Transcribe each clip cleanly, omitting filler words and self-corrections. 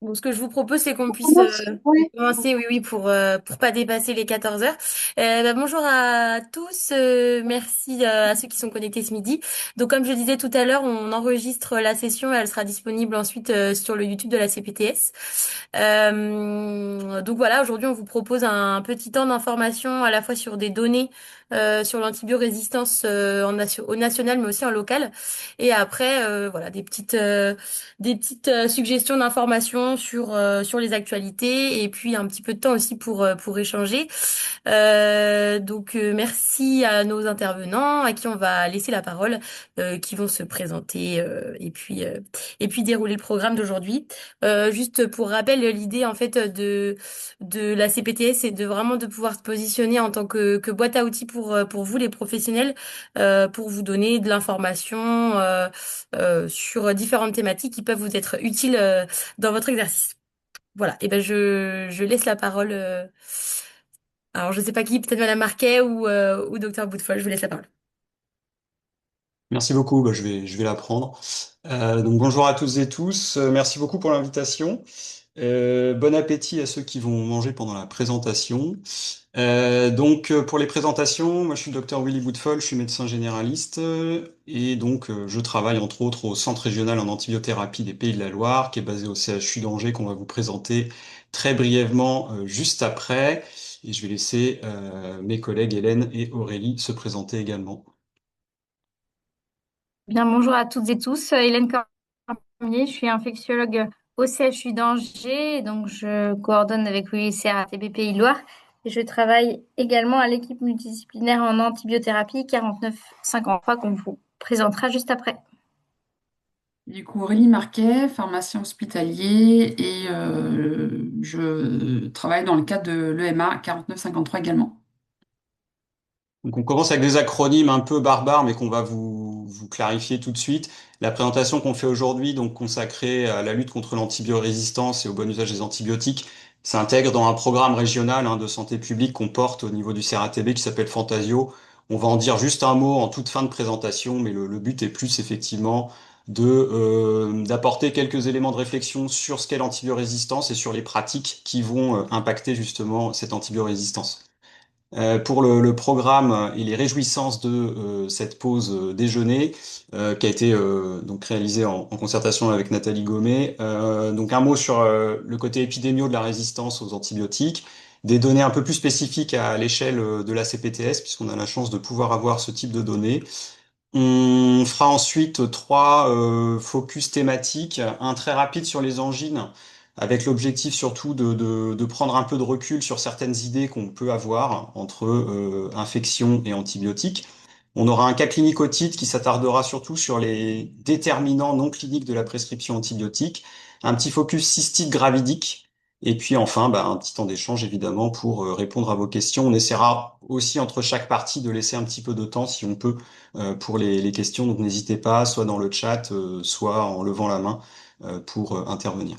Bon, ce que je vous propose, c'est qu'on puisse Commence. Ouais. commencer, oui, oui, pour pas dépasser les 14 heures. Bonjour à tous, merci à ceux qui sont connectés ce midi. Donc, comme je disais tout à l'heure, on enregistre la session et elle sera disponible ensuite sur le YouTube de la CPTS. Donc voilà, aujourd'hui, on vous propose un petit temps d'information à la fois sur des données sur l'antibiorésistance au national, mais aussi en local. Et après, voilà, des petites suggestions d'informations sur les actualités et puis un petit peu de temps aussi pour échanger. Donc merci à nos intervenants à qui on va laisser la parole, qui vont se présenter et puis dérouler le programme d'aujourd'hui. Juste pour rappel, l'idée en fait de la CPTS, c'est de vraiment de pouvoir se positionner en tant que boîte à outils pour vous les professionnels, pour vous donner de l'information sur différentes thématiques qui peuvent vous être utiles dans votre exercice. Voilà, et ben je laisse la parole. Alors je sais pas qui, peut-être Madame Marquet ou Docteur Boutefol, je vous laisse la parole. Merci beaucoup, bah, je vais la prendre. Donc bonjour à toutes et tous. Merci beaucoup pour l'invitation. Bon appétit à ceux qui vont manger pendant la présentation. Pour les présentations, moi je suis le docteur Willy Boutefol, je suis médecin généraliste je travaille entre autres au Centre régional en antibiothérapie des Pays de la Loire qui est basé au CHU d'Angers qu'on va vous présenter très brièvement juste après. Et je vais laisser mes collègues Hélène et Aurélie se présenter également. Bien, bonjour à toutes et tous. Hélène Cormier, je suis infectiologue au CHU d'Angers, donc je coordonne avec l'UICR TB Pays de Loire et je travaille également à l'équipe multidisciplinaire en antibiothérapie 49-53 qu'on vous présentera juste après. Du coup, Aurélie Marquet, pharmacien hospitalier et je travaille dans le cadre de l'EMA 4953 également. Donc on commence avec des acronymes un peu barbares, mais qu'on va vous clarifier tout de suite. La présentation qu'on fait aujourd'hui, donc consacrée à la lutte contre l'antibiorésistance et au bon usage des antibiotiques, s'intègre dans un programme régional de santé publique qu'on porte au niveau du CRATB qui s'appelle Fantasio. On va en dire juste un mot en toute fin de présentation, mais le but est plus effectivement d'apporter quelques éléments de réflexion sur ce qu'est l'antibiorésistance et sur les pratiques qui vont impacter justement cette antibiorésistance. Pour le programme et les réjouissances de cette pause déjeuner qui a été donc réalisée en concertation avec Nathalie Gommet. Donc un mot sur le côté épidémio de la résistance aux antibiotiques, des données un peu plus spécifiques à l'échelle de la CPTS puisqu'on a la chance de pouvoir avoir ce type de données. On fera ensuite trois focus thématiques, un très rapide sur les angines, avec l'objectif surtout de prendre un peu de recul sur certaines idées qu'on peut avoir entre infection et antibiotiques. On aura un cas clinique otite qui s'attardera surtout sur les déterminants non cliniques de la prescription antibiotique, un petit focus cystite gravidique, et puis enfin un petit temps d'échange évidemment pour répondre à vos questions. On essaiera aussi entre chaque partie de laisser un petit peu de temps si on peut pour les questions. Donc n'hésitez pas, soit dans le chat, soit en levant la main pour intervenir.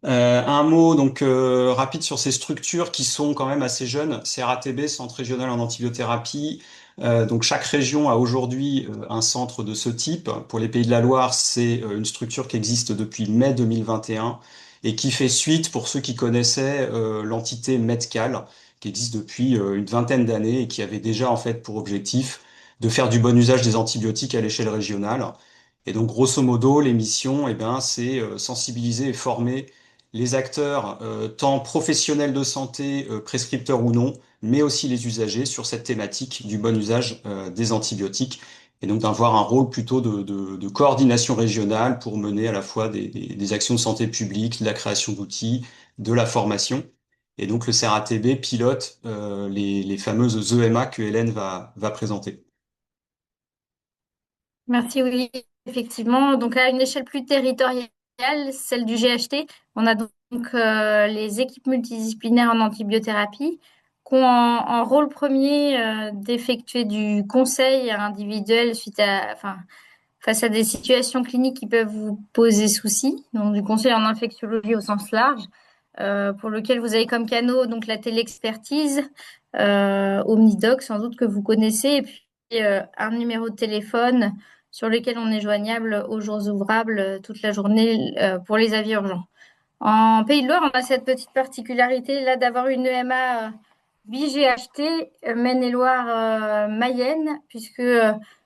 Un mot donc rapide sur ces structures qui sont quand même assez jeunes. CRATB, Centre régional en antibiothérapie. Donc chaque région a aujourd'hui un centre de ce type. Pour les Pays de la Loire, c'est une structure qui existe depuis mai 2021 et qui fait suite, pour ceux qui connaissaient, l'entité Medcal, qui existe depuis une vingtaine d'années et qui avait déjà en fait pour objectif de faire du bon usage des antibiotiques à l'échelle régionale. Et donc grosso modo, les missions, c'est sensibiliser et former les acteurs, tant professionnels de santé, prescripteurs ou non, mais aussi les usagers sur cette thématique du bon usage des antibiotiques, et donc d'avoir un rôle plutôt de coordination régionale pour mener à la fois des actions de santé publique, de la création d'outils, de la formation. Et donc le CRATB pilote les fameuses EMA que Hélène va présenter. Merci, oui, effectivement. Donc à une échelle plus territoriale, celle du GHT, on a donc les équipes multidisciplinaires en antibiothérapie qui ont en rôle premier d'effectuer du conseil individuel face à des situations cliniques qui peuvent vous poser souci, donc du conseil en infectiologie au sens large, pour lequel vous avez comme canaux donc la téléexpertise, Omnidoc sans doute que vous connaissez, et puis un numéro de téléphone sur lesquels on est joignable aux jours ouvrables toute la journée pour les avis urgents. En Pays de Loire, on a cette petite particularité là d'avoir une EMA bi-GHT Maine-et-Loire Mayenne, puisque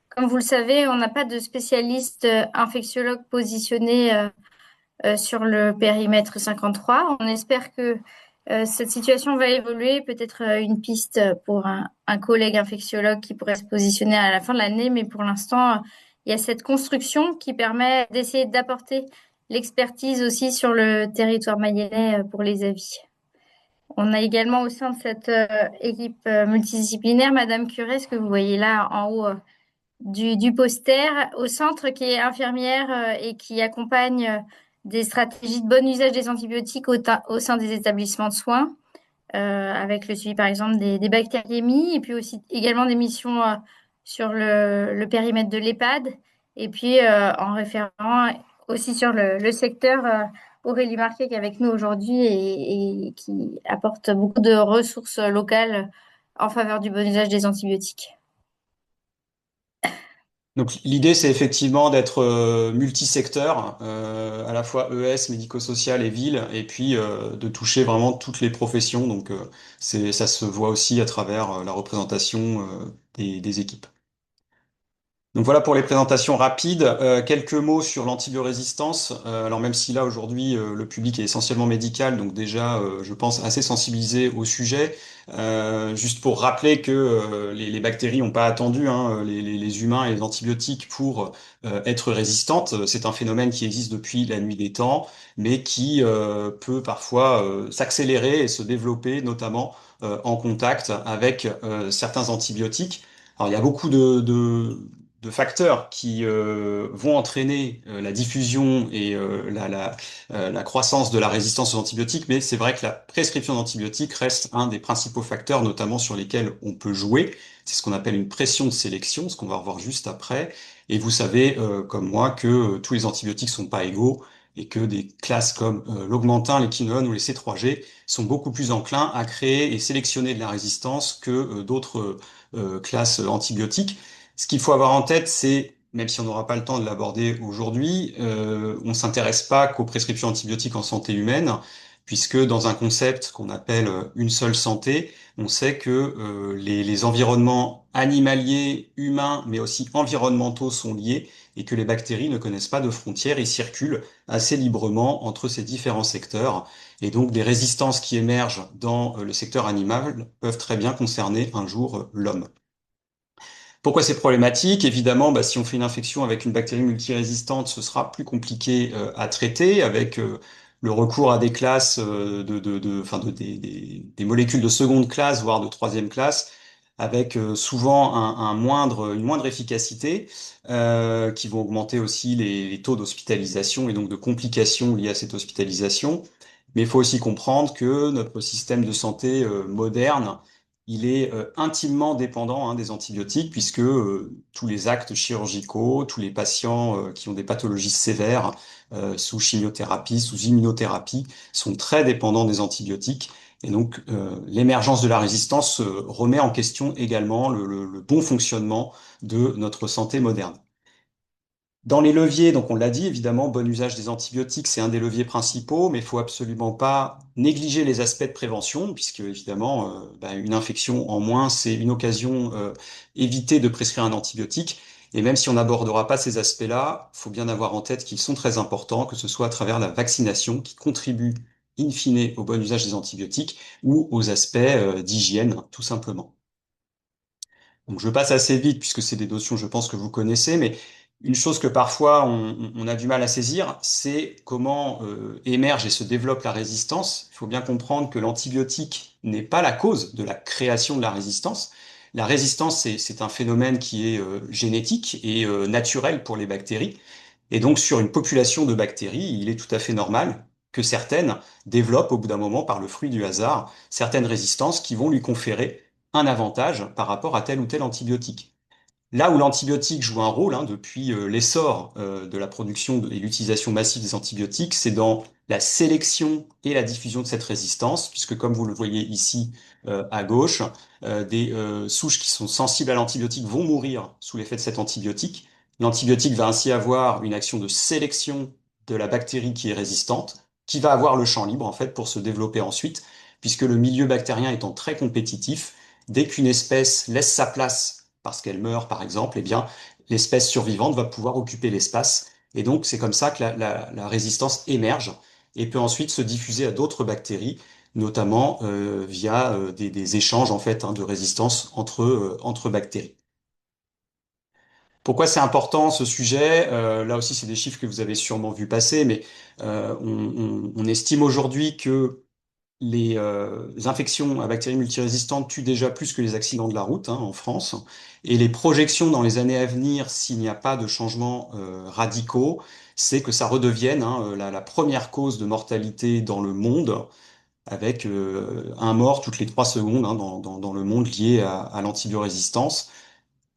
comme vous le savez, on n'a pas de spécialiste infectiologue positionné sur le périmètre 53. On espère que cette situation va évoluer, peut-être une piste pour un collègue infectiologue qui pourrait se positionner à la fin de l'année, mais pour l'instant, il y a cette construction qui permet d'essayer d'apporter l'expertise aussi sur le territoire mayennais pour les avis. On a également au sein de cette équipe multidisciplinaire Madame Curès, que vous voyez là en haut du poster, au centre, qui est infirmière et qui accompagne des stratégies de bon usage des antibiotiques au sein des établissements de soins, avec le suivi par exemple des bactériémies, et puis aussi également des missions sur le périmètre de l'EHPAD, et puis en référent aussi sur le secteur Aurélie Marquet qui est avec nous aujourd'hui et qui apporte beaucoup de ressources locales en faveur du bon usage des antibiotiques. Donc l'idée, c'est effectivement d'être multisecteur, à la fois ES, médico-social et ville, et puis de toucher vraiment toutes les professions. Donc ça se voit aussi à travers la représentation des équipes. Donc voilà pour les présentations rapides. Quelques mots sur l'antibiorésistance. Alors même si là aujourd'hui le public est essentiellement médical, donc déjà je pense assez sensibilisé au sujet. Juste pour rappeler que les bactéries n'ont pas attendu hein, les humains et les antibiotiques pour être résistantes. C'est un phénomène qui existe depuis la nuit des temps, mais qui peut parfois s'accélérer et se développer, notamment en contact avec certains antibiotiques. Alors, il y a beaucoup de facteurs qui vont entraîner la diffusion et la croissance de la résistance aux antibiotiques, mais c'est vrai que la prescription d'antibiotiques reste un des principaux facteurs, notamment sur lesquels on peut jouer. C'est ce qu'on appelle une pression de sélection, ce qu'on va revoir juste après. Et vous savez, comme moi, que tous les antibiotiques sont pas égaux et que des classes comme l'augmentin, les quinones ou les C3G sont beaucoup plus enclins à créer et sélectionner de la résistance que d'autres classes antibiotiques. Ce qu'il faut avoir en tête, c'est, même si on n'aura pas le temps de l'aborder aujourd'hui, on s'intéresse pas qu'aux prescriptions antibiotiques en santé humaine, puisque dans un concept qu'on appelle une seule santé, on sait que les environnements animaliers, humains, mais aussi environnementaux sont liés et que les bactéries ne connaissent pas de frontières et circulent assez librement entre ces différents secteurs. Et donc, les résistances qui émergent dans le secteur animal peuvent très bien concerner un jour l'homme. Pourquoi c'est problématique? Évidemment, bah, si on fait une infection avec une bactérie multirésistante, ce sera plus compliqué à traiter avec le recours à des classes enfin, des molécules de seconde classe, voire de troisième classe, avec souvent une moindre efficacité, qui vont augmenter aussi les taux d'hospitalisation et donc de complications liées à cette hospitalisation. Mais il faut aussi comprendre que notre système de santé moderne il est intimement dépendant hein, des antibiotiques puisque tous les actes chirurgicaux, tous les patients qui ont des pathologies sévères sous chimiothérapie, sous immunothérapie, sont très dépendants des antibiotiques. Et donc l'émergence de la résistance remet en question également le bon fonctionnement de notre santé moderne. Dans les leviers, donc on l'a dit, évidemment, bon usage des antibiotiques, c'est un des leviers principaux, mais il faut absolument pas négliger les aspects de prévention, puisque évidemment, une infection en moins, c'est une occasion évitée de prescrire un antibiotique. Et même si on n'abordera pas ces aspects-là, il faut bien avoir en tête qu'ils sont très importants, que ce soit à travers la vaccination, qui contribue in fine au bon usage des antibiotiques, ou aux aspects d'hygiène, tout simplement. Donc je passe assez vite puisque c'est des notions, je pense que vous connaissez, mais une chose que parfois on a du mal à saisir, c'est comment émerge et se développe la résistance. Il faut bien comprendre que l'antibiotique n'est pas la cause de la création de la résistance. La résistance, c'est un phénomène qui est génétique et naturel pour les bactéries. Et donc sur une population de bactéries, il est tout à fait normal que certaines développent au bout d'un moment, par le fruit du hasard, certaines résistances qui vont lui conférer un avantage par rapport à tel ou tel antibiotique. Là où l'antibiotique joue un rôle, hein, depuis l'essor de la production et l'utilisation massive des antibiotiques, c'est dans la sélection et la diffusion de cette résistance, puisque comme vous le voyez ici à gauche, des souches qui sont sensibles à l'antibiotique vont mourir sous l'effet de cet antibiotique, L'antibiotique va ainsi avoir une action de sélection de la bactérie qui est résistante, qui va avoir le champ libre en fait pour se développer ensuite, puisque le milieu bactérien étant très compétitif, dès qu'une espèce laisse sa place parce qu'elle meurt par exemple, eh bien l'espèce survivante va pouvoir occuper l'espace. Et donc c'est comme ça que la résistance émerge et peut ensuite se diffuser à d'autres bactéries, notamment via des échanges en fait de résistance entre bactéries. Pourquoi c'est important ce sujet? Là aussi, c'est des chiffres que vous avez sûrement vu passer, mais on estime aujourd'hui que les infections à bactéries multirésistantes tuent déjà plus que les accidents de la route en France. Et les projections dans les années à venir, s'il n'y a pas de changements radicaux, c'est que ça redevienne la première cause de mortalité dans le monde, avec un mort toutes les 3 secondes dans le monde lié à l'antibiorésistance.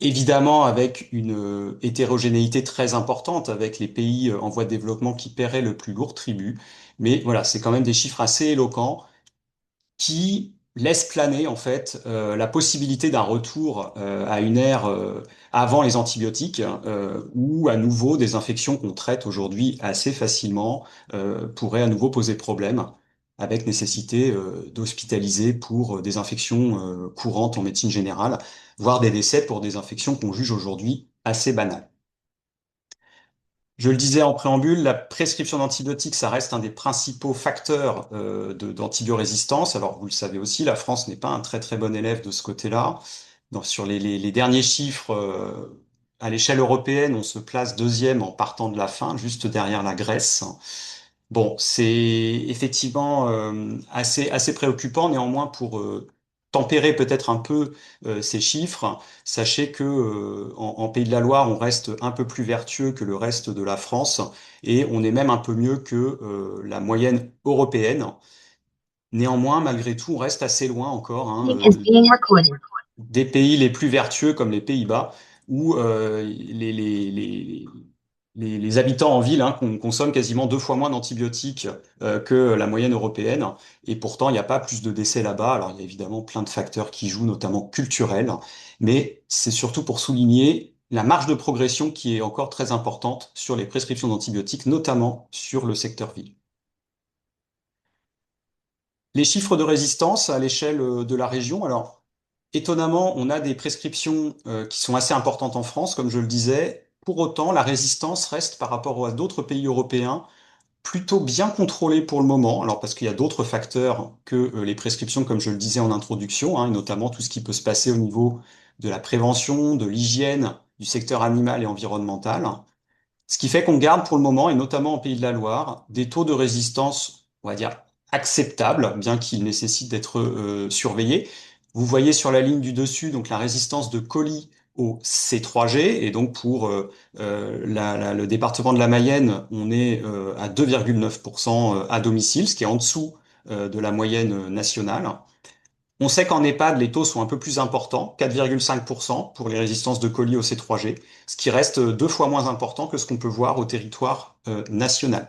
Évidemment, avec une hétérogénéité très importante, avec les pays en voie de développement qui paieraient le plus lourd tribut. Mais voilà, c'est quand même des chiffres assez éloquents qui laissent planer en fait la possibilité d'un retour à une ère avant les antibiotiques, où à nouveau des infections qu'on traite aujourd'hui assez facilement pourraient à nouveau poser problème, avec nécessité d'hospitaliser pour des infections courantes en médecine générale, voire des décès pour des infections qu'on juge aujourd'hui assez banales. Je le disais en préambule, la prescription d'antibiotiques, ça reste un des principaux facteurs d'antibiorésistance. Alors, vous le savez aussi, la France n'est pas un très très bon élève de ce côté-là. Donc, sur les derniers chiffres, à l'échelle européenne, on se place deuxième en partant de la fin, juste derrière la Grèce. Bon, c'est effectivement assez préoccupant. Néanmoins, pour tempérer peut-être un peu ces chiffres, sachez que en Pays de la Loire, on reste un peu plus vertueux que le reste de la France et on est même un peu mieux que la moyenne européenne. Néanmoins, malgré tout, on reste assez loin encore Is being recorded. des pays les plus vertueux comme les Pays-Bas, où les habitants en ville consomment quasiment 2 fois moins d'antibiotiques que la moyenne européenne. Et pourtant, il n'y a pas plus de décès là-bas. Alors, il y a évidemment plein de facteurs qui jouent, notamment culturels, mais c'est surtout pour souligner la marge de progression qui est encore très importante sur les prescriptions d'antibiotiques, notamment sur le secteur ville. Les chiffres de résistance à l'échelle de la région, alors étonnamment, on a des prescriptions qui sont assez importantes en France, comme je le disais. Pour autant, la résistance reste par rapport à d'autres pays européens plutôt bien contrôlée pour le moment. Alors parce qu'il y a d'autres facteurs que les prescriptions, comme je le disais en introduction, et notamment tout ce qui peut se passer au niveau de la prévention, de l'hygiène, du secteur animal et environnemental. Ce qui fait qu'on garde pour le moment, et notamment en Pays de la Loire, des taux de résistance, on va dire, acceptables, bien qu'ils nécessitent d'être surveillés. Vous voyez sur la ligne du dessus, donc la résistance de colis au C3G, et donc pour le département de la Mayenne, on est à 2,9% à domicile, ce qui est en dessous de la moyenne nationale. On sait qu'en EHPAD, les taux sont un peu plus importants, 4,5% pour les résistances de colis au C3G, ce qui reste 2 fois moins important que ce qu'on peut voir au territoire national.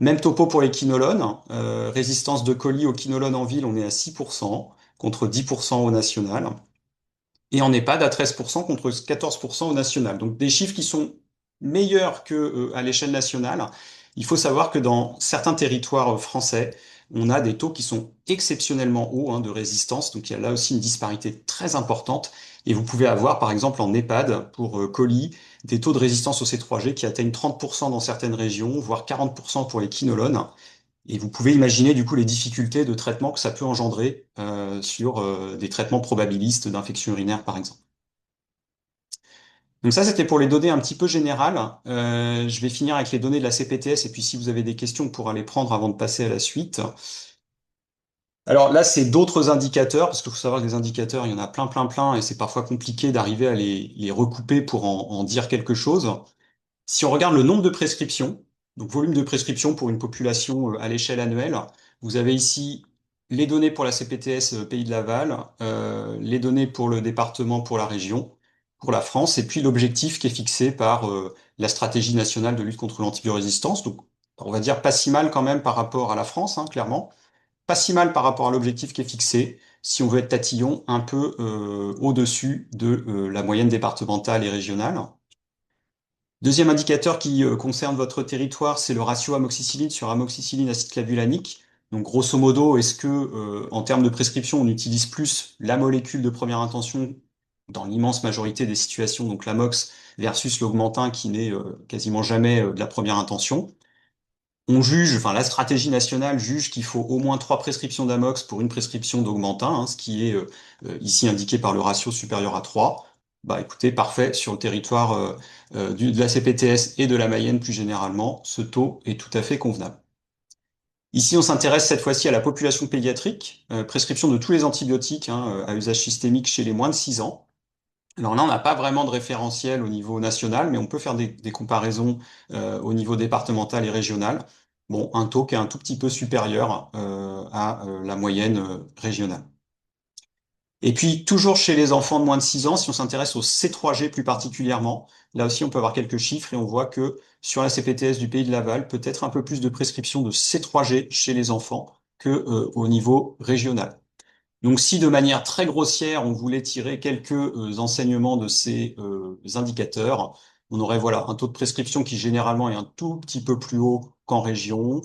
Même topo pour les quinolones, résistance de colis aux quinolones en ville, on est à 6% contre 10% au national. Et en EHPAD à 13% contre 14% au national. Donc des chiffres qui sont meilleurs que à l'échelle nationale. Il faut savoir que dans certains territoires français, on a des taux qui sont exceptionnellement hauts de résistance. Donc il y a là aussi une disparité très importante. Et vous pouvez avoir, par exemple, en EHPAD, pour colis, des taux de résistance au C3G qui atteignent 30% dans certaines régions, voire 40% pour les quinolones. Et vous pouvez imaginer du coup les difficultés de traitement que ça peut engendrer sur des traitements probabilistes d'infection urinaire, par exemple. Donc ça, c'était pour les données un petit peu générales. Je vais finir avec les données de la CPTS, et puis si vous avez des questions, on pourra les prendre avant de passer à la suite. Alors là, c'est d'autres indicateurs, parce qu'il faut savoir que les indicateurs, il y en a plein, plein, plein, et c'est parfois compliqué d'arriver à les recouper pour en dire quelque chose. Si on regarde le nombre de prescriptions, donc volume de prescriptions pour une population à l'échelle annuelle, vous avez ici les données pour la CPTS Pays de Laval, les données pour le département, pour la région, pour la France, et puis l'objectif qui est fixé par la stratégie nationale de lutte contre l'antibiorésistance. Donc, on va dire pas si mal quand même par rapport à la France, clairement. Pas si mal par rapport à l'objectif qui est fixé, si on veut être tatillon, un peu au-dessus de la moyenne départementale et régionale. Deuxième indicateur qui concerne votre territoire, c'est le ratio amoxicilline sur amoxicilline acide clavulanique. Donc grosso modo, est-ce que en termes de prescription, on utilise plus la molécule de première intention dans l'immense majorité des situations, donc l'amox versus l'augmentin qui n'est quasiment jamais de la première intention. On juge, enfin la stratégie nationale juge qu'il faut au moins 3 prescriptions d'amox pour une prescription d'augmentin, hein, ce qui est ici indiqué par le ratio supérieur à 3. Bah écoutez, parfait, sur le territoire de la CPTS et de la Mayenne plus généralement, ce taux est tout à fait convenable. Ici, on s'intéresse cette fois-ci à la population pédiatrique, prescription de tous les antibiotiques hein, à usage systémique chez les moins de 6 ans. Alors là, on n'a pas vraiment de référentiel au niveau national, mais on peut faire des comparaisons au niveau départemental et régional. Bon, un taux qui est un tout petit peu supérieur à la moyenne régionale. Et puis, toujours chez les enfants de moins de 6 ans, si on s'intéresse au C3G plus particulièrement, là aussi, on peut avoir quelques chiffres et on voit que sur la CPTS du Pays de Laval, peut-être un peu plus de prescription de C3G chez les enfants que au niveau régional. Donc, si de manière très grossière, on voulait tirer quelques enseignements de ces indicateurs, on aurait voilà un taux de prescription qui généralement est un tout petit peu plus haut qu'en région,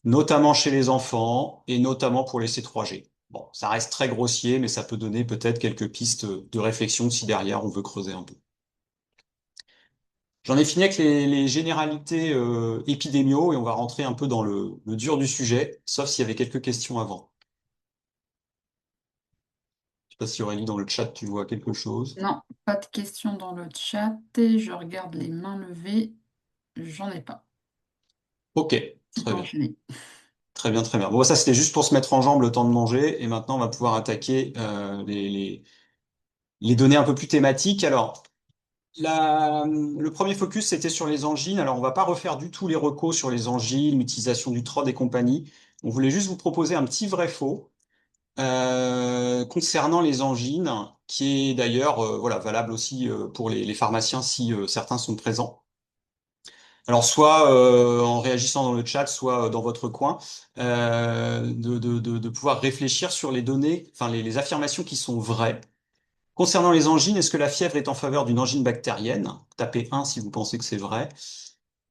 notamment chez les enfants et notamment pour les C3G. Bon, ça reste très grossier, mais ça peut donner peut-être quelques pistes de réflexion si derrière on veut creuser un peu. J'en ai fini avec les généralités épidémiaux et on va rentrer un peu dans le dur du sujet, sauf s'il y avait quelques questions avant. Je sais pas si Aurélie, dans le chat, tu vois quelque chose. Non, pas de questions dans le chat. Et je regarde les mains levées. J'en ai pas. Ok, Tu très peux bien. enchaîner. Très bien, très bien. Bon, ça, c'était juste pour se mettre en jambe le temps de manger. Et maintenant, on va pouvoir attaquer les données un peu plus thématiques. Alors, le premier focus, c'était sur les angines. Alors, on va pas refaire du tout les recos sur les angines, l'utilisation du TROD et compagnie. On voulait juste vous proposer un petit vrai-faux concernant les angines, qui est d'ailleurs voilà, valable aussi pour les pharmaciens si certains sont présents. Alors, soit en réagissant dans le chat, soit dans votre coin, de pouvoir réfléchir sur les données, enfin les affirmations qui sont vraies. Concernant les angines, est-ce que la fièvre est en faveur d'une angine bactérienne? Tapez 1 si vous pensez que c'est vrai.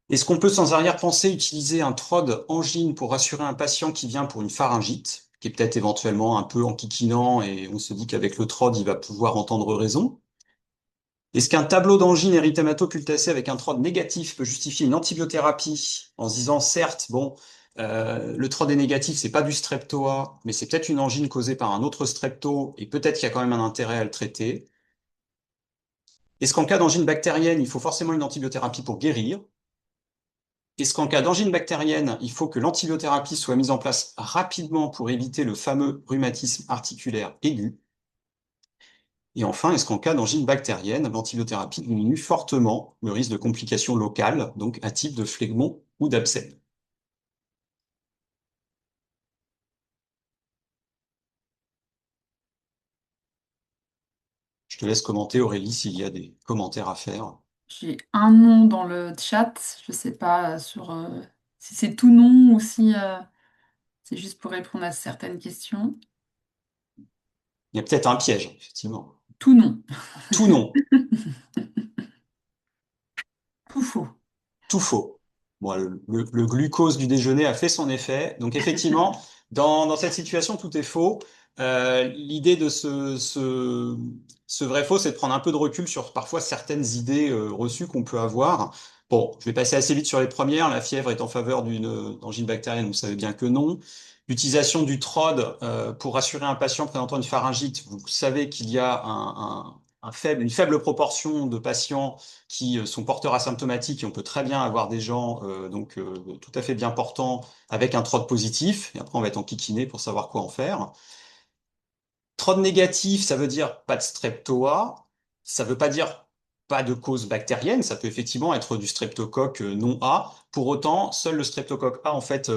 Est-ce qu'on peut sans arrière-pensée utiliser un TROD angine pour rassurer un patient qui vient pour une pharyngite, qui est peut-être éventuellement un peu enquiquinant et on se dit qu'avec le TROD, il va pouvoir entendre raison? Est-ce qu'un tableau d'angine érythémato-pultacée avec un TROD négatif peut justifier une antibiothérapie en se disant, certes, bon, le TROD est négatif, c'est pas du streptoa, mais c'est peut-être une angine causée par un autre strepto et peut-être qu'il y a quand même un intérêt à le traiter. Est-ce qu'en cas d'angine bactérienne, il faut forcément une antibiothérapie pour guérir? Est-ce qu'en cas d'angine bactérienne, il faut que l'antibiothérapie soit mise en place rapidement pour éviter le fameux rhumatisme articulaire aigu? Et enfin, est-ce qu'en cas d'angine bactérienne, l'antibiothérapie diminue fortement le risque de complications locales, donc à type de phlegmon ou d'abcès? Je te laisse commenter, Aurélie, s'il y a des commentaires à faire. J'ai un nom dans le chat. Je ne sais pas si c'est tout nom ou si c'est juste pour répondre à certaines questions. Il y a peut-être un piège, effectivement. Tout nom. Tout non, Tout faux. tout faux. Bon, le glucose du déjeuner a fait son effet. Donc effectivement, dans cette situation, tout est faux. L'idée de ce vrai-faux, c'est de prendre un peu de recul sur parfois certaines idées reçues qu'on peut avoir. Bon, je vais passer assez vite sur les premières. La fièvre est en faveur d'une angine bactérienne, vous savez bien que non. L'utilisation du TROD pour rassurer un patient présentant une pharyngite, vous savez qu'il y a une faible proportion de patients qui sont porteurs asymptomatiques et on peut très bien avoir des gens tout à fait bien portants avec un TROD positif. Et après, on va être enquiquiné pour savoir quoi en faire. TROD négatif, ça veut dire pas de streptoa. Ça veut pas dire pas de cause bactérienne. Ça peut effectivement être du streptocoque non A. Pour autant, seul le streptocoque A, en fait,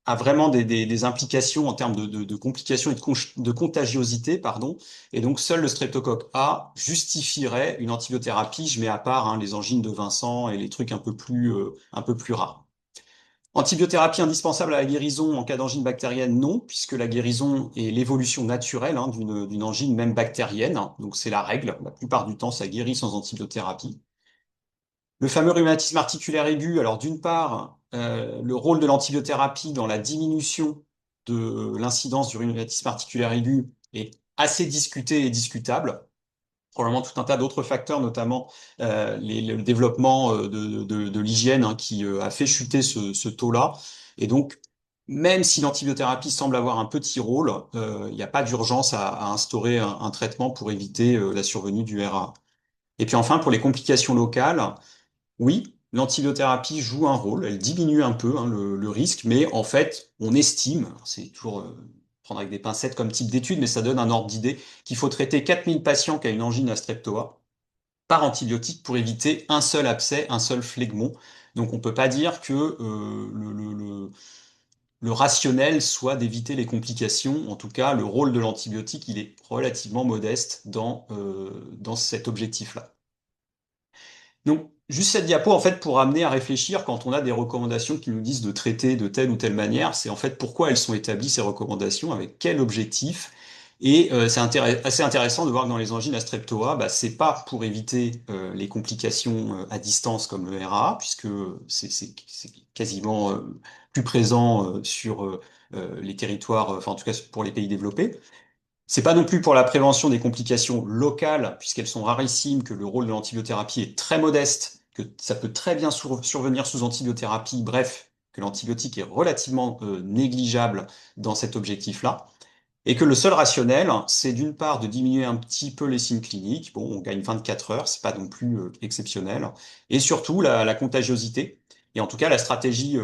a vraiment des implications en termes de complications et de contagiosité, pardon. Et donc, seul le streptocoque A justifierait une antibiothérapie. Je mets à part hein, les angines de Vincent et les trucs un peu plus rares. Antibiothérapie indispensable à la guérison en cas d'angine bactérienne, non, puisque la guérison est l'évolution naturelle hein, d'une angine même bactérienne. Donc c'est la règle. La plupart du temps, ça guérit sans antibiothérapie. Le fameux rhumatisme articulaire aigu, alors d'une part, le rôle de l'antibiothérapie dans la diminution de l'incidence du rhumatisme articulaire aigu est assez discuté et discutable. Probablement tout un tas d'autres facteurs, notamment le développement de l'hygiène hein, qui a fait chuter ce taux-là. Et donc, même si l'antibiothérapie semble avoir un petit rôle, il n'y a pas d'urgence à instaurer un traitement pour éviter la survenue du RA. Et puis enfin, pour les complications locales, oui, l'antibiothérapie joue un rôle, elle diminue un peu hein, le risque, mais en fait, on estime, alors c'est toujours prendre avec des pincettes comme type d'étude, mais ça donne un ordre d'idée, qu'il faut traiter 4000 patients qui ont une angine à streptoa par antibiotique pour éviter un seul abcès, un seul phlegmon. Donc on peut pas dire que le rationnel soit d'éviter les complications. En tout cas, le rôle de l'antibiotique, il est relativement modeste dans cet objectif-là. Donc, juste cette diapo, en fait, pour amener à réfléchir quand on a des recommandations qui nous disent de traiter de telle ou telle manière, c'est en fait pourquoi elles sont établies, ces recommandations, avec quel objectif. Et c'est assez intéressant de voir que dans les angines à streptoa, bah, c'est pas pour éviter les complications à distance comme le RAA, puisque c'est quasiment plus présent sur les territoires, enfin en tout cas pour les pays développés. C'est pas non plus pour la prévention des complications locales, puisqu'elles sont rarissimes, que le rôle de l'antibiothérapie est très modeste, que ça peut très bien survenir sous antibiothérapie, bref, que l'antibiotique est relativement négligeable dans cet objectif-là. Et que le seul rationnel, c'est d'une part de diminuer un petit peu les signes cliniques. Bon, on gagne 24 heures, c'est pas non plus exceptionnel. Et surtout la contagiosité. Et en tout cas, la stratégie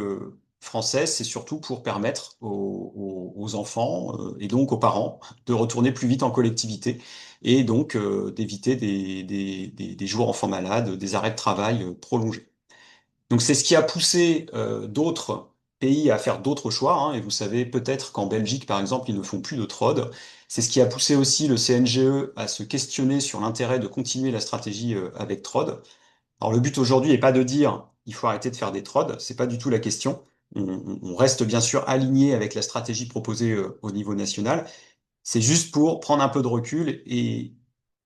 française, c'est surtout pour permettre aux enfants et donc aux parents de retourner plus vite en collectivité et donc d'éviter des jours enfants malades, des arrêts de travail prolongés. Donc c'est ce qui a poussé d'autres pays à faire d'autres choix, hein, et vous savez peut-être qu'en Belgique, par exemple, ils ne font plus de TROD. C'est ce qui a poussé aussi le CNGE à se questionner sur l'intérêt de continuer la stratégie avec TROD. Alors le but aujourd'hui n'est pas de dire il faut arrêter de faire des TROD, c'est pas du tout la question. On reste bien sûr aligné avec la stratégie proposée au niveau national. C'est juste pour prendre un peu de recul et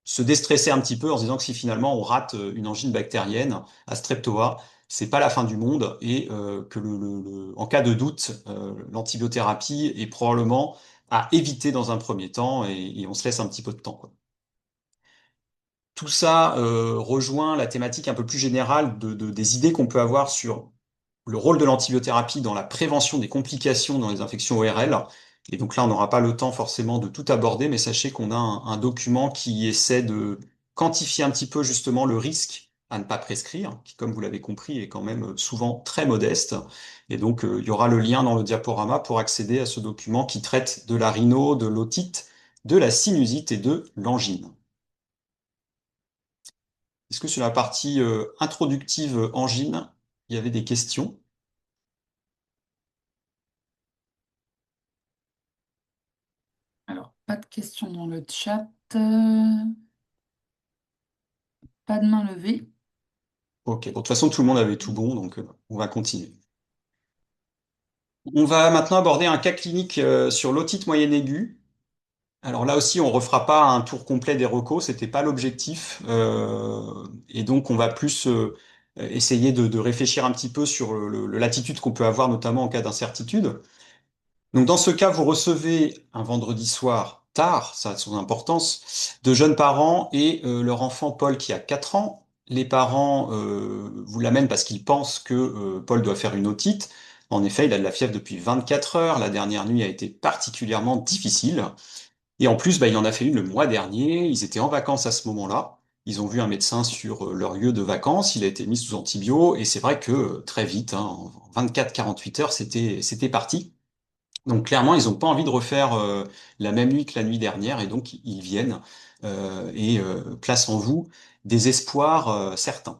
se déstresser un petit peu en se disant que si finalement on rate une angine bactérienne à Streptoa, c'est pas la fin du monde et que en cas de doute, l'antibiothérapie est probablement à éviter dans un premier temps et on se laisse un petit peu de temps, quoi. Tout ça rejoint la thématique un peu plus générale des idées qu'on peut avoir sur le rôle de l'antibiothérapie dans la prévention des complications dans les infections ORL. Et donc là, on n'aura pas le temps forcément de tout aborder, mais sachez qu'on a un document qui essaie de quantifier un petit peu justement le risque à ne pas prescrire, qui, comme vous l'avez compris, est quand même souvent très modeste. Et donc, il y aura le lien dans le diaporama pour accéder à ce document qui traite de la rhino, de l'otite, de la sinusite et de l'angine. Est-ce que sur la partie introductive angine, il y avait des questions? Alors, pas de questions dans le chat, pas de main levée. Ok, bon, de toute façon, tout le monde avait tout bon, donc on va continuer. On va maintenant aborder un cas clinique sur l'otite moyenne aiguë. Alors là aussi, on refera pas un tour complet des recos, c'était pas l'objectif. Et donc, on va plus essayer de réfléchir un petit peu sur l'attitude qu'on peut avoir, notamment en cas d'incertitude. Donc dans ce cas, vous recevez un vendredi soir tard, ça a son importance, de jeunes parents et leur enfant Paul qui a 4 ans. Les parents vous l'amènent parce qu'ils pensent que Paul doit faire une otite. En effet, il a de la fièvre depuis 24 heures. La dernière nuit a été particulièrement difficile. Et en plus, bah, il en a fait une le mois dernier. Ils étaient en vacances à ce moment-là. Ils ont vu un médecin sur leur lieu de vacances. Il a été mis sous antibio. Et c'est vrai que très vite, hein, en 24-48 heures, c'était parti. Donc clairement, ils n'ont pas envie de refaire la même nuit que la nuit dernière et donc ils viennent et placent en vous des espoirs certains.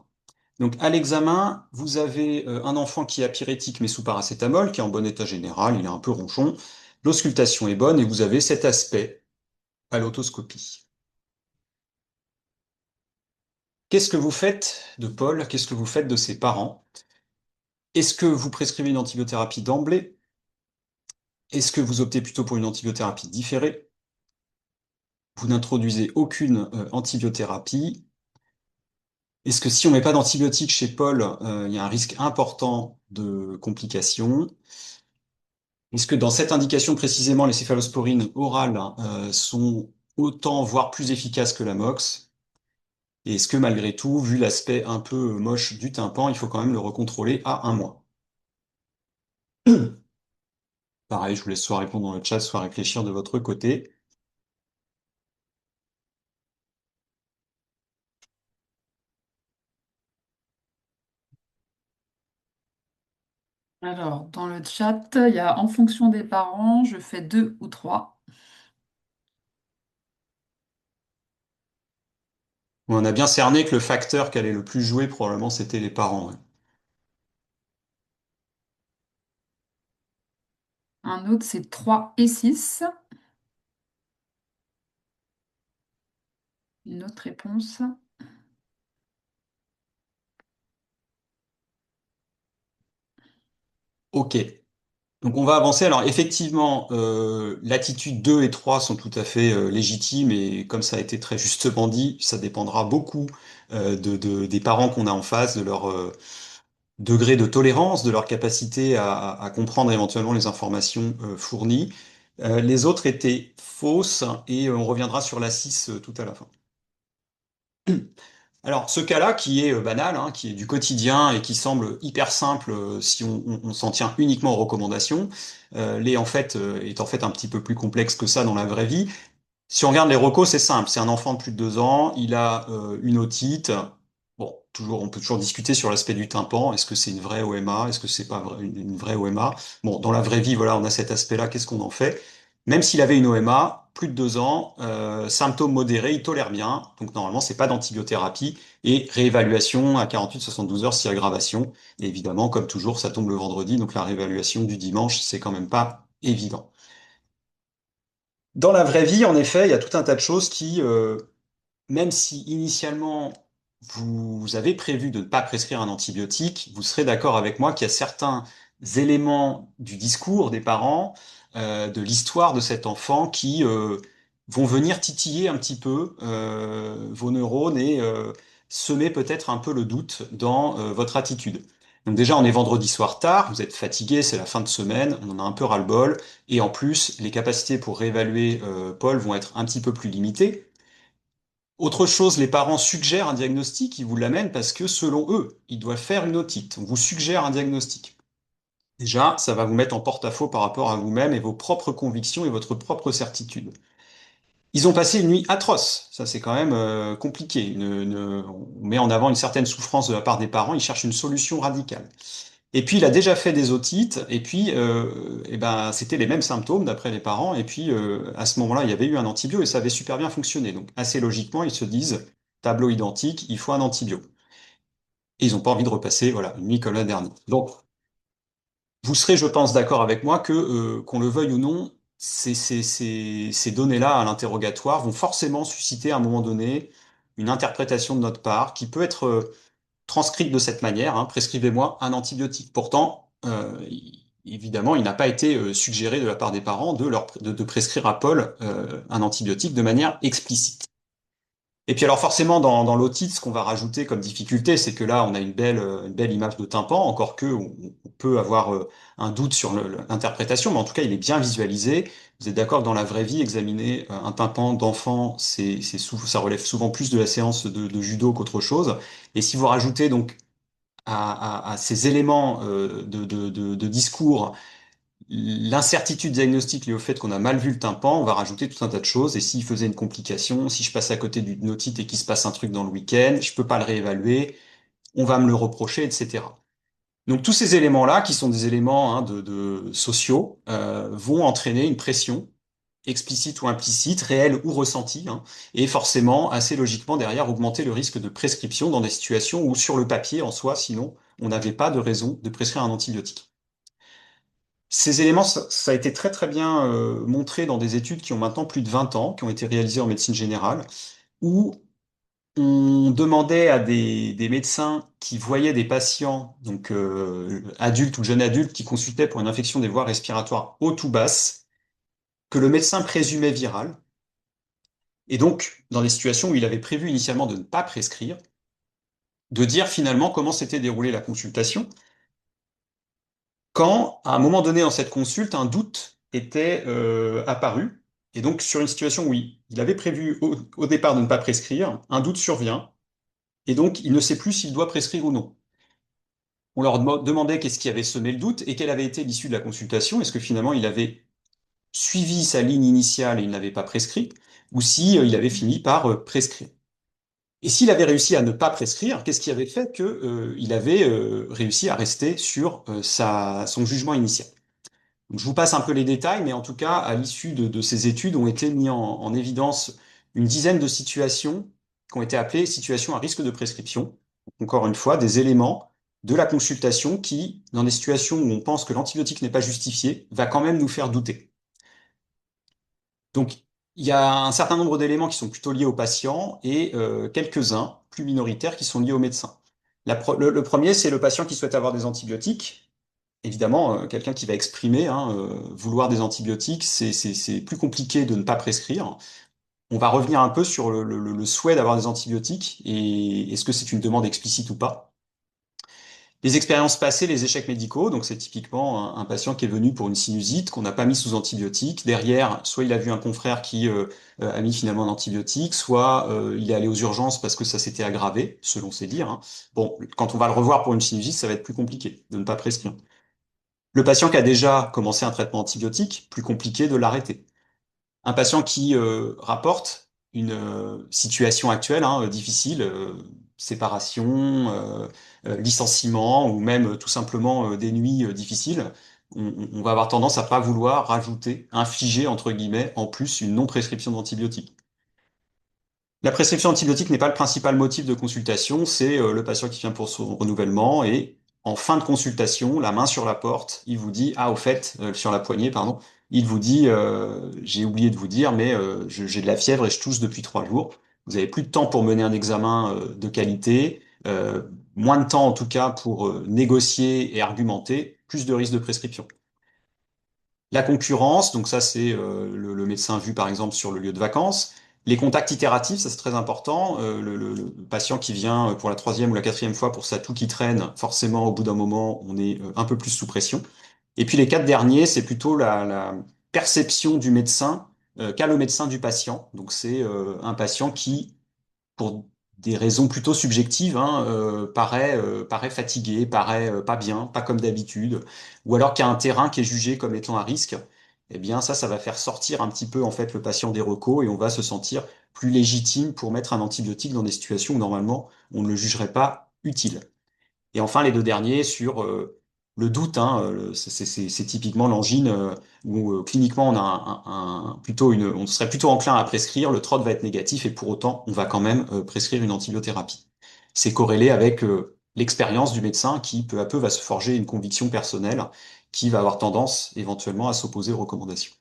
Donc à l'examen, vous avez un enfant qui est apyrétique mais sous paracétamol, qui est en bon état général, il est un peu ronchon. L'auscultation est bonne et vous avez cet aspect à l'autoscopie. Qu'est-ce que vous faites de Paul? Qu'est-ce que vous faites de ses parents? Est-ce que vous prescrivez une antibiothérapie d'emblée? Est-ce que vous optez plutôt pour une antibiothérapie différée? Vous n'introduisez aucune antibiothérapie. Est-ce que si on met pas d'antibiotiques chez Paul, il y a un risque important de complications? Est-ce que dans cette indication précisément, les céphalosporines orales sont autant, voire plus efficaces que la MOX? Et est-ce que malgré tout, vu l'aspect un peu moche du tympan, il faut quand même le recontrôler à 1 mois? Pareil, je vous laisse soit répondre dans le chat, soit réfléchir de votre côté. Alors, dans le chat, il y a en fonction des parents, je fais 2 ou 3. On a bien cerné que le facteur qui allait le plus jouer, probablement, c'était les parents. Ouais. Un autre, c'est 3 et 6. Une autre réponse. Ok. Donc on va avancer. Alors effectivement, l'attitude 2 et 3 sont tout à fait légitimes et comme ça a été très justement dit, ça dépendra beaucoup des parents qu'on a en face, de leur degré de tolérance, de leur capacité à comprendre éventuellement les informations fournies. Les autres étaient fausses et on reviendra sur la 6 tout à la fin. Alors, ce cas-là, qui est banal, hein, qui est du quotidien et qui semble hyper simple si on s'en tient uniquement aux recommandations, est en fait un petit peu plus complexe que ça dans la vraie vie. Si on regarde les recos, c'est simple. C'est un enfant de plus de 2 ans, il a une otite. Bon, toujours, on peut toujours discuter sur l'aspect du tympan. Est-ce que c'est une vraie OMA? Est-ce que c'est pas une vraie OMA? Bon, dans la vraie vie, voilà, on a cet aspect-là. Qu'est-ce qu'on en fait? Même s'il avait une OMA, plus de 2 ans, symptômes modérés, il tolère bien. Donc normalement, c'est pas d'antibiothérapie et réévaluation à 48-72 heures si aggravation. Et évidemment, comme toujours, ça tombe le vendredi, donc la réévaluation du dimanche, c'est quand même pas évident. Dans la vraie vie, en effet, il y a tout un tas de choses qui, même si initialement vous avez prévu de ne pas prescrire un antibiotique, vous serez d'accord avec moi qu'il y a certains éléments du discours des parents, de l'histoire de cet enfant qui vont venir titiller un petit peu vos neurones et semer peut-être un peu le doute dans votre attitude. Donc déjà, on est vendredi soir tard, vous êtes fatigué, c'est la fin de semaine, on en a un peu ras-le-bol, et en plus, les capacités pour réévaluer Paul vont être un petit peu plus limitées. Autre chose, les parents suggèrent un diagnostic, ils vous l'amènent parce que selon eux, ils doivent faire une otite. On vous suggère un diagnostic. Déjà, ça va vous mettre en porte-à-faux par rapport à vous-même et vos propres convictions et votre propre certitude. Ils ont passé une nuit atroce. Ça, c'est quand même compliqué. On met en avant une certaine souffrance de la part des parents. Ils cherchent une solution radicale. Et puis, il a déjà fait des otites. Et puis, eh ben, c'était les mêmes symptômes d'après les parents. Et puis, à ce moment-là, il y avait eu un antibio et ça avait super bien fonctionné. Donc, assez logiquement, ils se disent, tableau identique, il faut un antibio. Et ils n'ont pas envie de repasser, voilà, une nuit comme la dernière. Donc, vous serez, je pense, d'accord avec moi que, qu'on le veuille ou non, ces données-là à l'interrogatoire vont forcément susciter à un moment donné une interprétation de notre part qui peut être transcrite de cette manière, hein, prescrivez-moi un antibiotique. Pourtant, évidemment, il n'a pas été suggéré de la part des parents de prescrire à Paul un antibiotique de manière explicite. Et puis alors forcément, dans l'otite, ce qu'on va rajouter comme difficulté, c'est que là, on a une belle image de tympan, encore que on peut avoir un doute sur l'interprétation, mais en tout cas, il est bien visualisé. Vous êtes d'accord que dans la vraie vie, examiner un tympan d'enfant, ça relève souvent plus de la séance de judo qu'autre chose. Et si vous rajoutez donc à ces éléments de discours l'incertitude diagnostique liée au fait qu'on a mal vu le tympan, on va rajouter tout un tas de choses. Et s'il faisait une complication, si je passe à côté d'une otite et qu'il se passe un truc dans le week-end, je peux pas le réévaluer, on va me le reprocher, etc. Donc tous ces éléments-là, qui sont des éléments hein, sociaux, vont entraîner une pression explicite ou implicite, réelle ou ressentie, hein, et forcément, assez logiquement derrière, augmenter le risque de prescription dans des situations où sur le papier, en soi, sinon, on n'avait pas de raison de prescrire un antibiotique. Ces éléments, ça a été très très bien montré dans des études qui ont maintenant plus de 20 ans, qui ont été réalisées en médecine générale, où on demandait à des médecins qui voyaient des patients, donc adultes ou jeunes adultes, qui consultaient pour une infection des voies respiratoires hautes ou basses, que le médecin présumait virale. Et donc, dans des situations où il avait prévu initialement de ne pas prescrire, de dire finalement comment s'était déroulée la consultation, quand, à un moment donné dans cette consulte, un doute était apparu, et donc sur une situation où il avait prévu au départ de ne pas prescrire, un doute survient, et donc il ne sait plus s'il doit prescrire ou non. On leur demandait qu'est-ce qui avait semé le doute et quelle avait été l'issue de la consultation. Est-ce que finalement il avait suivi sa ligne initiale et il n'avait pas prescrit, ou si il avait fini par prescrire. Et s'il avait réussi à ne pas prescrire, qu'est-ce qui avait fait que il avait réussi à rester sur son jugement initial? Donc, je vous passe un peu les détails, mais en tout cas, à l'issue de ces études, ont été mis en évidence une dizaine de situations qui ont été appelées situations à risque de prescription. Donc, encore une fois, des éléments de la consultation qui, dans des situations où on pense que l'antibiotique n'est pas justifié, va quand même nous faire douter. Donc, il y a un certain nombre d'éléments qui sont plutôt liés au patient et quelques-uns, plus minoritaires, qui sont liés au médecin. Le premier, c'est le patient qui souhaite avoir des antibiotiques. Évidemment, quelqu'un qui va exprimer vouloir des antibiotiques, c'est plus compliqué de ne pas prescrire. On va revenir un peu sur le souhait d'avoir des antibiotiques et est-ce que c'est une demande explicite ou pas. Les expériences passées, les échecs médicaux, donc c'est typiquement un patient qui est venu pour une sinusite qu'on n'a pas mis sous antibiotiques. Derrière, soit il a vu un confrère qui a mis finalement un antibiotique, soit il est allé aux urgences parce que ça s'était aggravé, selon ses dires, hein. Bon, quand on va le revoir pour une sinusite, ça va être plus compliqué de ne pas prescrire. Le patient qui a déjà commencé un traitement antibiotique, plus compliqué de l'arrêter. Un patient qui rapporte une situation actuelle difficile, séparation, licenciement ou même tout simplement des nuits difficiles, on va avoir tendance à pas vouloir rajouter, infliger entre guillemets en plus une non-prescription d'antibiotiques. La prescription antibiotique n'est pas le principal motif de consultation, c'est le patient qui vient pour son renouvellement et en fin de consultation, la main sur la porte, il vous dit, ah au fait, sur la poignée, pardon, il vous dit, j'ai oublié de vous dire, mais j'ai de la fièvre et je tousse depuis 3 jours. Vous avez plus de temps pour mener un examen de qualité, moins de temps en tout cas pour négocier et argumenter, plus de risques de prescription. La concurrence, donc ça c'est le médecin vu par exemple sur le lieu de vacances. Les contacts itératifs, ça c'est très important. Le patient qui vient pour la troisième ou la quatrième fois pour sa toux qui traîne, forcément au bout d'un moment on est un peu plus sous pression. Et puis les quatre derniers, c'est plutôt la perception du médecin qu'a le médecin du patient. Donc c'est un patient qui pour des raisons plutôt subjectives, paraît fatigué, paraît pas bien, pas comme d'habitude, ou alors qu'il y a un terrain qui est jugé comme étant à risque, eh bien ça va faire sortir un petit peu en fait le patient des recos et on va se sentir plus légitime pour mettre un antibiotique dans des situations où normalement on ne le jugerait pas utile. Et enfin, les deux derniers sur le doute, c'est typiquement l'angine où cliniquement on a plutôt on serait plutôt enclin à prescrire, le TROD va être négatif et pour autant on va quand même prescrire une antibiothérapie. C'est corrélé avec l'expérience du médecin qui peu à peu va se forger une conviction personnelle qui va avoir tendance éventuellement à s'opposer aux recommandations.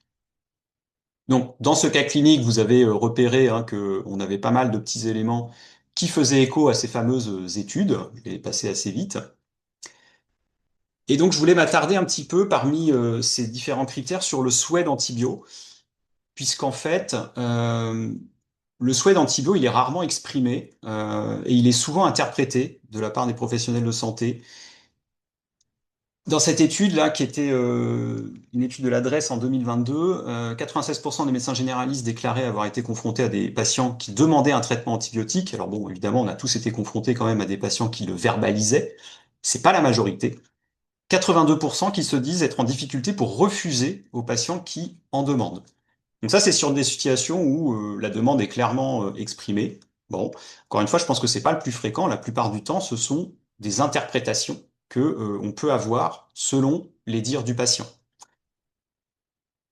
Donc, dans ce cas clinique, vous avez repéré que on avait pas mal de petits éléments qui faisaient écho à ces fameuses études. Je vais passer assez vite. Et donc, je voulais m'attarder un petit peu parmi ces différents critères sur le souhait d'antibio, puisqu'en fait, le souhait d'antibio, il est rarement exprimé et il est souvent interprété de la part des professionnels de santé. Dans cette étude-là, qui était une étude de l'adresse en 2022, 96% des médecins généralistes déclaraient avoir été confrontés à des patients qui demandaient un traitement antibiotique. Alors bon, évidemment, on a tous été confrontés quand même à des patients qui le verbalisaient. C'est pas la majorité. 82% qui se disent être en difficulté pour refuser aux patients qui en demandent. Donc ça, c'est sur des situations où la demande est clairement exprimée. Bon, encore une fois, je pense que c'est pas le plus fréquent. La plupart du temps, ce sont des interprétations que on peut avoir selon les dires du patient.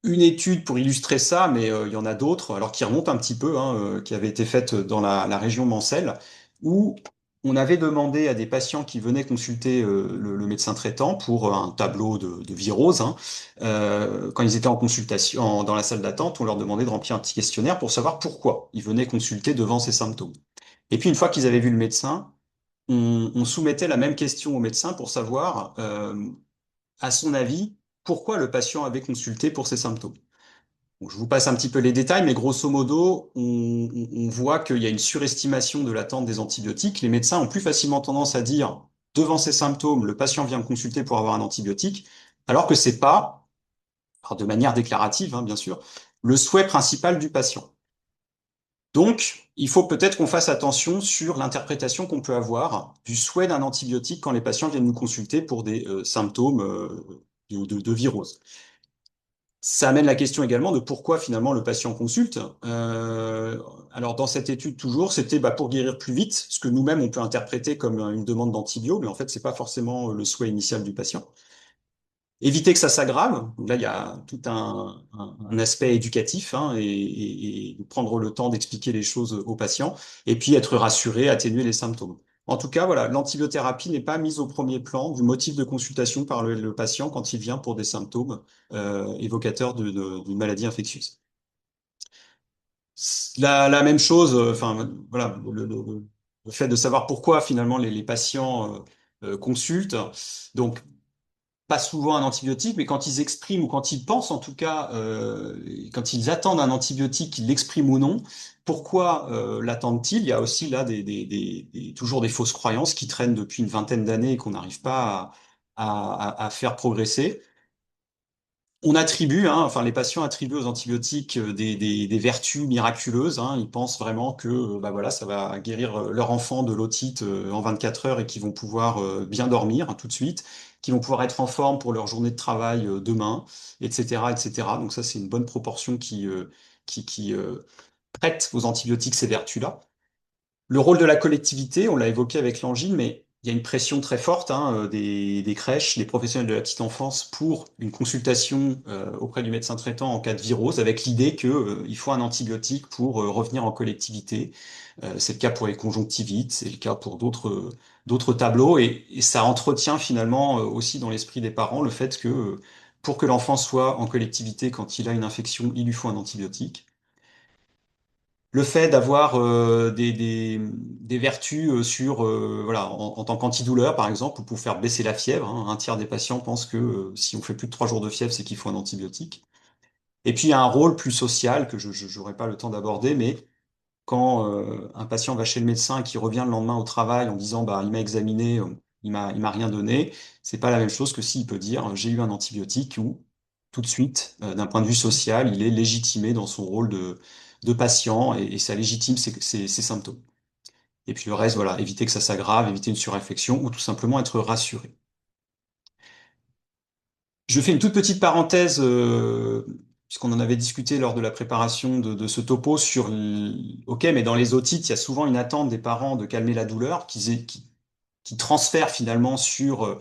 Une étude pour illustrer ça, mais il y en a d'autres, alors qui remontent un petit peu, qui avait été faite dans la région Mancel, où on avait demandé à des patients qui venaient consulter le médecin traitant pour un tableau de virose, quand ils étaient en consultation dans la salle d'attente, on leur demandait de remplir un petit questionnaire pour savoir pourquoi ils venaient consulter devant ces symptômes. Et puis une fois qu'ils avaient vu le médecin, on soumettait la même question au médecin pour savoir, à son avis, pourquoi le patient avait consulté pour ces symptômes. Donc, je vous passe un petit peu les détails, mais grosso modo, on voit qu'il y a une surestimation de l'attente des antibiotiques. Les médecins ont plus facilement tendance à dire, devant ces symptômes, le patient vient me consulter pour avoir un antibiotique, alors que c'est pas, alors de manière déclarative, hein, bien sûr, le souhait principal du patient. Donc, il faut peut-être qu'on fasse attention sur l'interprétation qu'on peut avoir du souhait d'un antibiotique quand les patients viennent nous consulter pour des symptômes de virose. Ça amène la question également de pourquoi finalement le patient consulte. Alors dans cette étude toujours, c'était pour guérir plus vite, ce que nous-mêmes on peut interpréter comme une demande d'antibio, mais en fait c'est pas forcément le souhait initial du patient. Éviter que ça s'aggrave. Donc là, il y a tout un aspect éducatif hein, et prendre le temps d'expliquer les choses aux patients. Et puis être rassuré, atténuer les symptômes. En tout cas, voilà, l'antibiothérapie n'est pas mise au premier plan du motif de consultation par le patient quand il vient pour des symptômes évocateurs d'une maladie infectieuse. La même chose, enfin voilà, le fait de savoir pourquoi finalement les patients consultent. Donc pas souvent un antibiotique, mais quand ils expriment ou quand ils pensent en tout cas, quand ils attendent un antibiotique, qu'ils l'expriment ou non, pourquoi l'attendent-ils? Il y a aussi là toujours des fausses croyances qui traînent depuis une vingtaine d'années et qu'on n'arrive pas à faire progresser. On attribue, hein, enfin les patients attribuent aux antibiotiques des vertus miraculeuses. Hein. Ils pensent vraiment que bah voilà, ça va guérir leur enfant de l'otite en 24 heures et qu'ils vont pouvoir bien dormir hein, tout de suite, qu'ils vont pouvoir être en forme pour leur journée de travail demain, etc., etc. Donc ça, c'est une bonne proportion qui prête aux antibiotiques ces vertus-là. Le rôle de la collectivité, on l'a évoqué avec l'angine, mais il y a une pression très forte hein, des crèches, des professionnels de la petite enfance pour une consultation auprès du médecin traitant en cas de virose, avec l'idée que il faut un antibiotique pour revenir en collectivité. C'est le cas pour les conjonctivites, c'est le cas pour d'autres tableaux, et ça entretient finalement aussi dans l'esprit des parents le fait que pour que l'enfant soit en collectivité quand il a une infection, il lui faut un antibiotique. Le fait d'avoir des vertus sur voilà en tant qu'antidouleur par exemple ou pour faire baisser la fièvre, hein. Un tiers des patients pensent que si on fait plus de 3 jours de fièvre, c'est qu'il faut un antibiotique. Et puis il y a un rôle plus social que je n'aurai pas le temps d'aborder, mais quand un patient va chez le médecin et qui revient le lendemain au travail en disant bah il m'a examiné, il m'a rien donné, c'est pas la même chose que s'il peut dire j'ai eu un antibiotique ou tout de suite d'un point de vue social, il est légitimé dans son rôle de patient et ça légitime ses symptômes. Et puis le reste, voilà, éviter que ça s'aggrave, éviter une surinfection ou tout simplement être rassuré. Je fais une toute petite parenthèse, puisqu'on en avait discuté lors de la préparation de ce topo sur, ok, mais dans les otites, il y a souvent une attente des parents de calmer la douleur, qui transfèrent finalement sur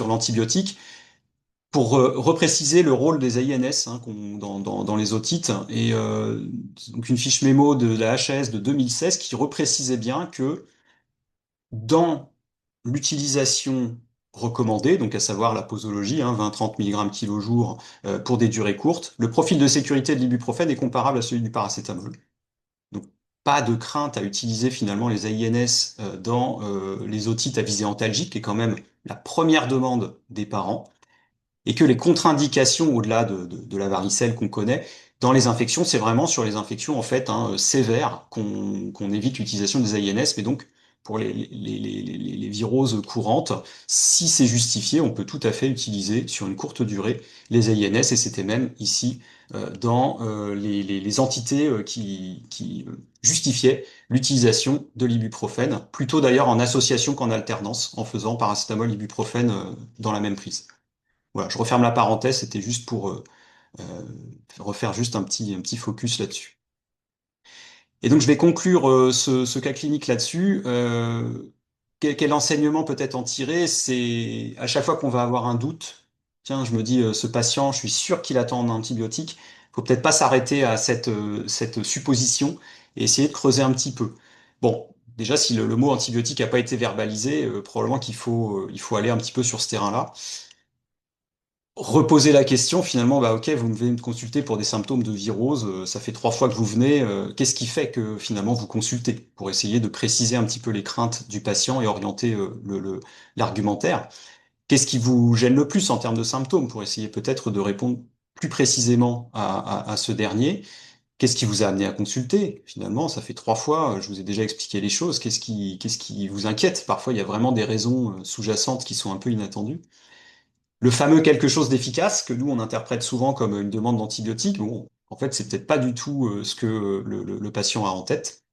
l'antibiotique, pour repréciser le rôle des AINS hein, dans les otites. Et donc une fiche mémo de la HS de 2016 qui reprécisait bien que dans l'utilisation recommandée, donc à savoir la posologie, hein, 20-30 mg kg jour pour des durées courtes, le profil de sécurité de l'ibuprofène est comparable à celui du paracétamol. Donc pas de crainte à utiliser finalement les AINS dans les otites à visée antalgique, qui est quand même la première demande des parents et que les contre-indications au-delà de la varicelle qu'on connaît, dans les infections, c'est vraiment sur les infections en fait hein, sévères qu'on évite l'utilisation des AINS, mais donc pour les viroses courantes, si c'est justifié, on peut tout à fait utiliser sur une courte durée les AINS, et c'était même ici dans les entités qui justifiaient l'utilisation de l'ibuprofène, plutôt d'ailleurs en association qu'en alternance, en faisant paracétamol, ibuprofène dans la même prise. Voilà, je referme la parenthèse, c'était juste pour euh, refaire juste un petit focus là-dessus. Et donc je vais conclure ce cas clinique là-dessus. Quel enseignement peut-être en tirer? C'est à chaque fois qu'on va avoir un doute, tiens, je me dis, ce patient, je suis sûr qu'il attend un antibiotique, faut peut-être pas s'arrêter à cette supposition et essayer de creuser un petit peu. Bon, déjà, si le mot antibiotique n'a pas été verbalisé, probablement qu'il faut aller un petit peu sur ce terrain-là reposer la question finalement, bah ok, vous venez me consulter pour des symptômes de virose, ça fait 3 fois que vous venez, qu'est-ce qui fait que finalement vous consultez pour essayer de préciser un petit peu les craintes du patient et orienter l'argumentaire. Qu'est-ce qui vous gêne le plus en termes de symptômes pour essayer peut-être de répondre plus précisément à ce dernier. Qu'est-ce qui vous a amené à consulter? Finalement, ça fait 3 fois, je vous ai déjà expliqué les choses. Qu'est-ce qui vous inquiète? Parfois, il y a vraiment des raisons sous-jacentes qui sont un peu inattendues. Le fameux quelque chose d'efficace que nous on interprète souvent comme une demande d'antibiotiques, bon, en fait, c'est peut-être pas du tout ce que le patient a en tête.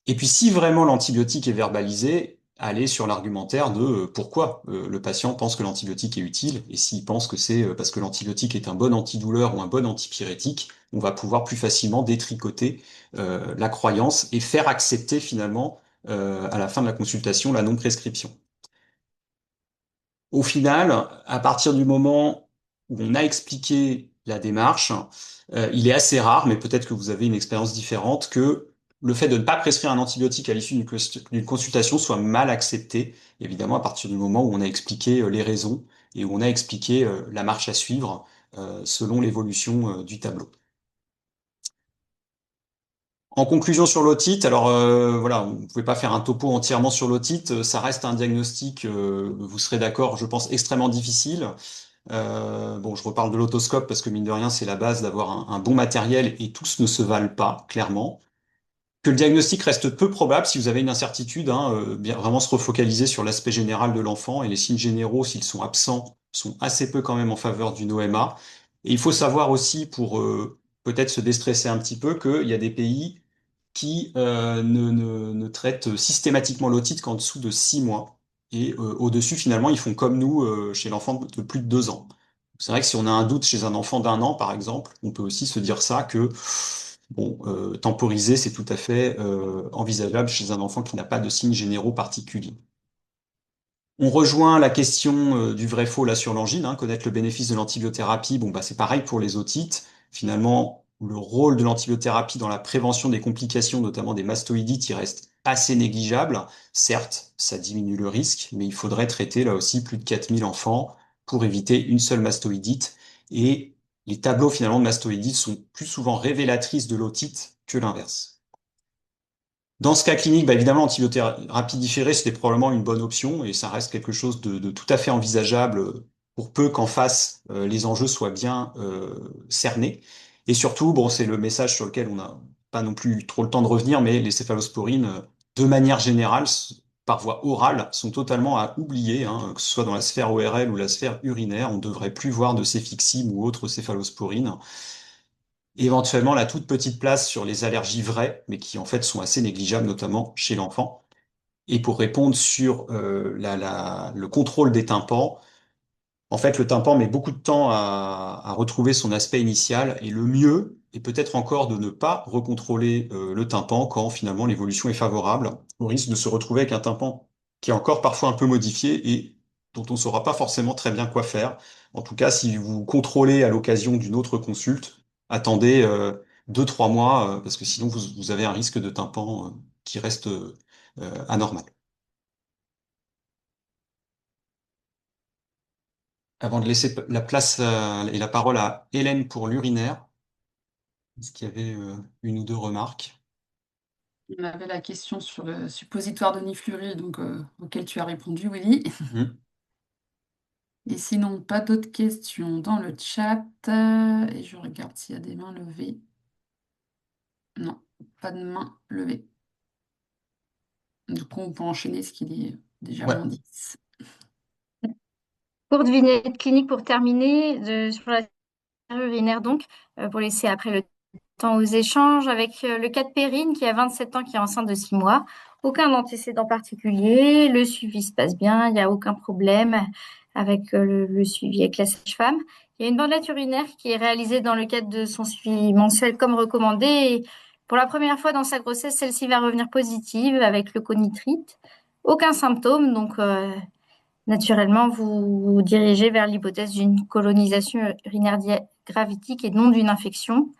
Et puis, si vraiment l'antibiotique est verbalisé, aller sur l'argumentaire de pourquoi le patient pense que l'antibiotique est utile, et s'il pense que c'est parce que l'antibiotique est un bon antidouleur ou un bon antipyrétique, on va pouvoir plus facilement détricoter la croyance et faire accepter finalement à la fin de la consultation la non-prescription. Au final, à partir du moment où on a expliqué la démarche, il est assez rare, mais peut-être que vous avez une expérience différente, que le fait de ne pas prescrire un antibiotique à l'issue d'une consultation soit mal accepté, évidemment à partir du moment où on a expliqué les raisons et où on a expliqué la marche à suivre selon l'évolution du tableau. En conclusion sur l'otite, alors voilà, vous ne pouvez pas faire un topo entièrement sur l'otite, ça reste un diagnostic, vous serez d'accord, je pense, extrêmement difficile. Bon, je reparle de l'autoscope parce que mine de rien, c'est la base d'avoir un bon matériel et tous ne se valent pas, clairement. Que le diagnostic reste peu probable si vous avez une incertitude, hein, bien vraiment se refocaliser sur l'aspect général de l'enfant et les signes généraux, s'ils sont absents, sont assez peu quand même en faveur d'une OMA. Et il faut savoir aussi, pour peut-être se déstresser un petit peu, qu'il y a des pays qui ne traitent systématiquement l'otite qu'en dessous de 6 mois. Et au-dessus, finalement, ils font comme nous chez l'enfant de plus de 2 ans. C'est vrai que si on a un doute chez un enfant d'1 an, par exemple, on peut aussi se dire ça que bon, temporiser, c'est tout à fait envisageable chez un enfant qui n'a pas de signes généraux particuliers. On rejoint la question du vrai-faux là sur l'angine, hein, connaître le bénéfice de l'antibiothérapie. Bon, bah, c'est pareil pour les otites. Finalement, le rôle de l'antibiothérapie dans la prévention des complications, notamment des mastoïdites, il reste assez négligeable. Certes, ça diminue le risque, mais il faudrait traiter là aussi plus de 4000 enfants pour éviter une seule mastoïdite. Et les tableaux finalement de mastoïdite sont plus souvent révélatrices de l'otite que l'inverse. Dans ce cas clinique, bah évidemment, l'antibiothérapie différée, c'était probablement une bonne option et ça reste quelque chose de tout à fait envisageable pour peu qu'en face, les enjeux soient bien cernés. Et surtout, bon, c'est le message sur lequel on n'a pas non plus trop le temps de revenir, mais les céphalosporines, de manière générale, par voie orale, sont totalement à oublier, hein, que ce soit dans la sphère ORL ou la sphère urinaire. On ne devrait plus voir de céfixime ou autres céphalosporines. Éventuellement, la toute petite place sur les allergies vraies, mais qui en fait sont assez négligeables, notamment chez l'enfant. Et pour répondre sur le contrôle des tympans, en fait, le tympan met beaucoup de temps à retrouver son aspect initial, et le mieux est peut-être encore de ne pas recontrôler le tympan quand finalement l'évolution est favorable, au risque de se retrouver avec un tympan qui est encore parfois un peu modifié et dont on ne saura pas forcément très bien quoi faire. En tout cas, si vous contrôlez à l'occasion d'une autre consulte, attendez 2, 3 mois, parce que sinon vous avez un risque de tympan qui reste anormal. Avant de laisser la place et la parole à Hélène pour l'urinaire, est-ce qu'il y avait une ou deux remarques? On avait la question sur le suppositoire de niflurie, donc auquel tu as répondu, Willy. Hmm. Et sinon, pas d'autres questions dans le chat. Et je regarde s'il y a des mains levées. Non, pas de mains levées. Du coup, on peut enchaîner ce qu'il est déjà Ouais. moins 10. Courte vignette clinique pour terminer sur la urinaire donc, pour laisser après le temps aux échanges avec le cas de Perrine qui a 27 ans, qui est enceinte de 6 mois. Aucun antécédent particulier, le suivi se passe bien, il n'y a aucun problème avec le suivi avec la sage-femme. Il y a une bandelette urinaire qui est réalisée dans le cadre de son suivi mensuel comme recommandé. Et pour la première fois dans sa grossesse, celle-ci va revenir positive avec le conitrite. Aucun symptôme, donc naturellement, vous vous dirigez vers l'hypothèse d'une colonisation urinaire gravitique et non d'une infection.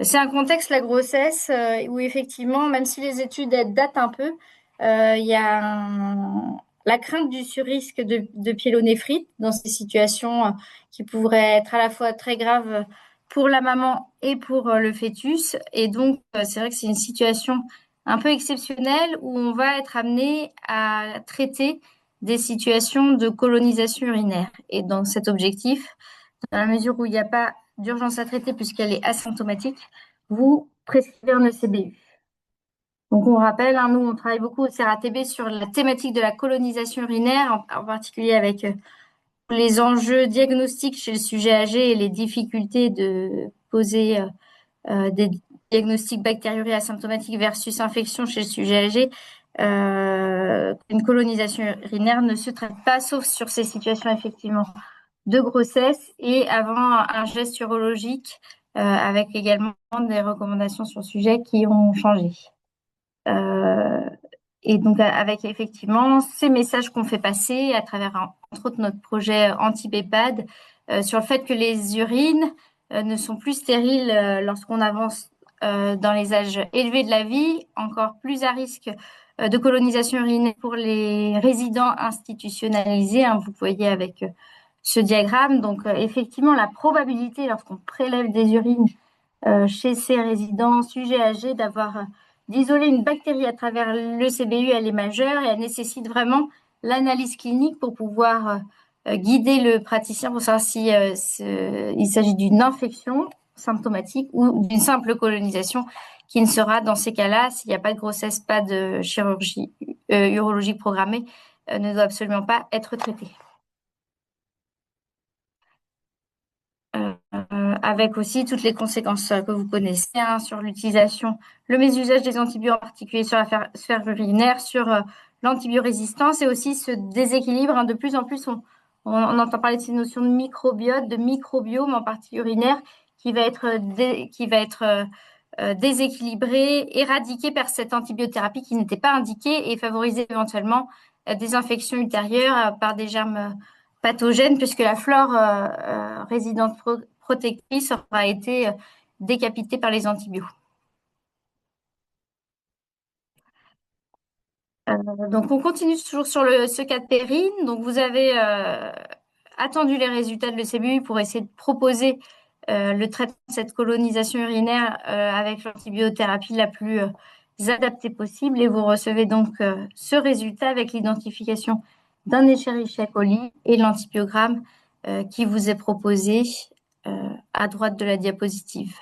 C'est un contexte, la grossesse, où effectivement, même si les études elles datent un peu, il y a la crainte du surrisque de pyélonéphrite dans ces situations qui pourraient être à la fois très graves pour la maman et pour le fœtus. Et donc, c'est vrai que c'est une situation un peu exceptionnelle où on va être amené à traiter des situations de colonisation urinaire. Et dans cet objectif, dans la mesure où il n'y a pas d'urgence à traiter puisqu'elle est asymptomatique, vous prescrivez un ECBU. Donc, on rappelle, nous, on travaille beaucoup au CRATB sur la thématique de la colonisation urinaire, en particulier avec les enjeux diagnostiques chez le sujet âgé et les difficultés de poser des diagnostics bactériuries asymptomatiques versus infection chez le sujet âgé. Une colonisation urinaire ne se traite pas, sauf sur ces situations effectivement de grossesse et avant un geste urologique, avec également des recommandations sur le sujet qui ont changé. Et donc, avec effectivement ces messages qu'on fait passer à travers, entre autres, notre projet anti-BEPAD, sur le fait que les urines ne sont plus stériles lorsqu'on avance dans les âges élevés de la vie, encore plus à risque de colonisation urinaire pour les résidents institutionnalisés. Vous voyez avec ce diagramme. Donc, effectivement, la probabilité, lorsqu'on prélève des urines chez ces résidents sujets âgés, d'isoler une bactérie à travers le CBU, elle est majeure et elle nécessite vraiment l'analyse clinique pour pouvoir guider le praticien pour savoir si il s'agit d'une infection symptomatique ou d'une simple colonisation qui ne sera, dans ces cas-là, s'il n'y a pas de grossesse, pas de chirurgie urologique programmée, ne doit absolument pas être traitée. Avec aussi toutes les conséquences que vous connaissez sur l'utilisation, le mésusage des antibiotiques, en particulier sur la sphère urinaire, sur l'antibiorésistance et aussi ce déséquilibre. De plus en plus, on entend parler de ces notions de microbiote, de microbiome, en partie urinaire, qui va être déséquilibré, éradiqué par cette antibiothérapie qui n'était pas indiquée et favoriser éventuellement des infections ultérieures par des germes pathogènes, puisque la flore résidente protectrice aura été décapitée par les antibiotiques. Donc, on continue toujours sur ce cas de périne. Donc, vous avez attendu les résultats de l'ECBU pour essayer de proposer le traitement de cette colonisation urinaire avec l'antibiothérapie la plus adaptée possible. Et vous recevez donc ce résultat avec l'identification d'un Escherichia coli et l'antibiogramme qui vous est proposé à droite de la diapositive.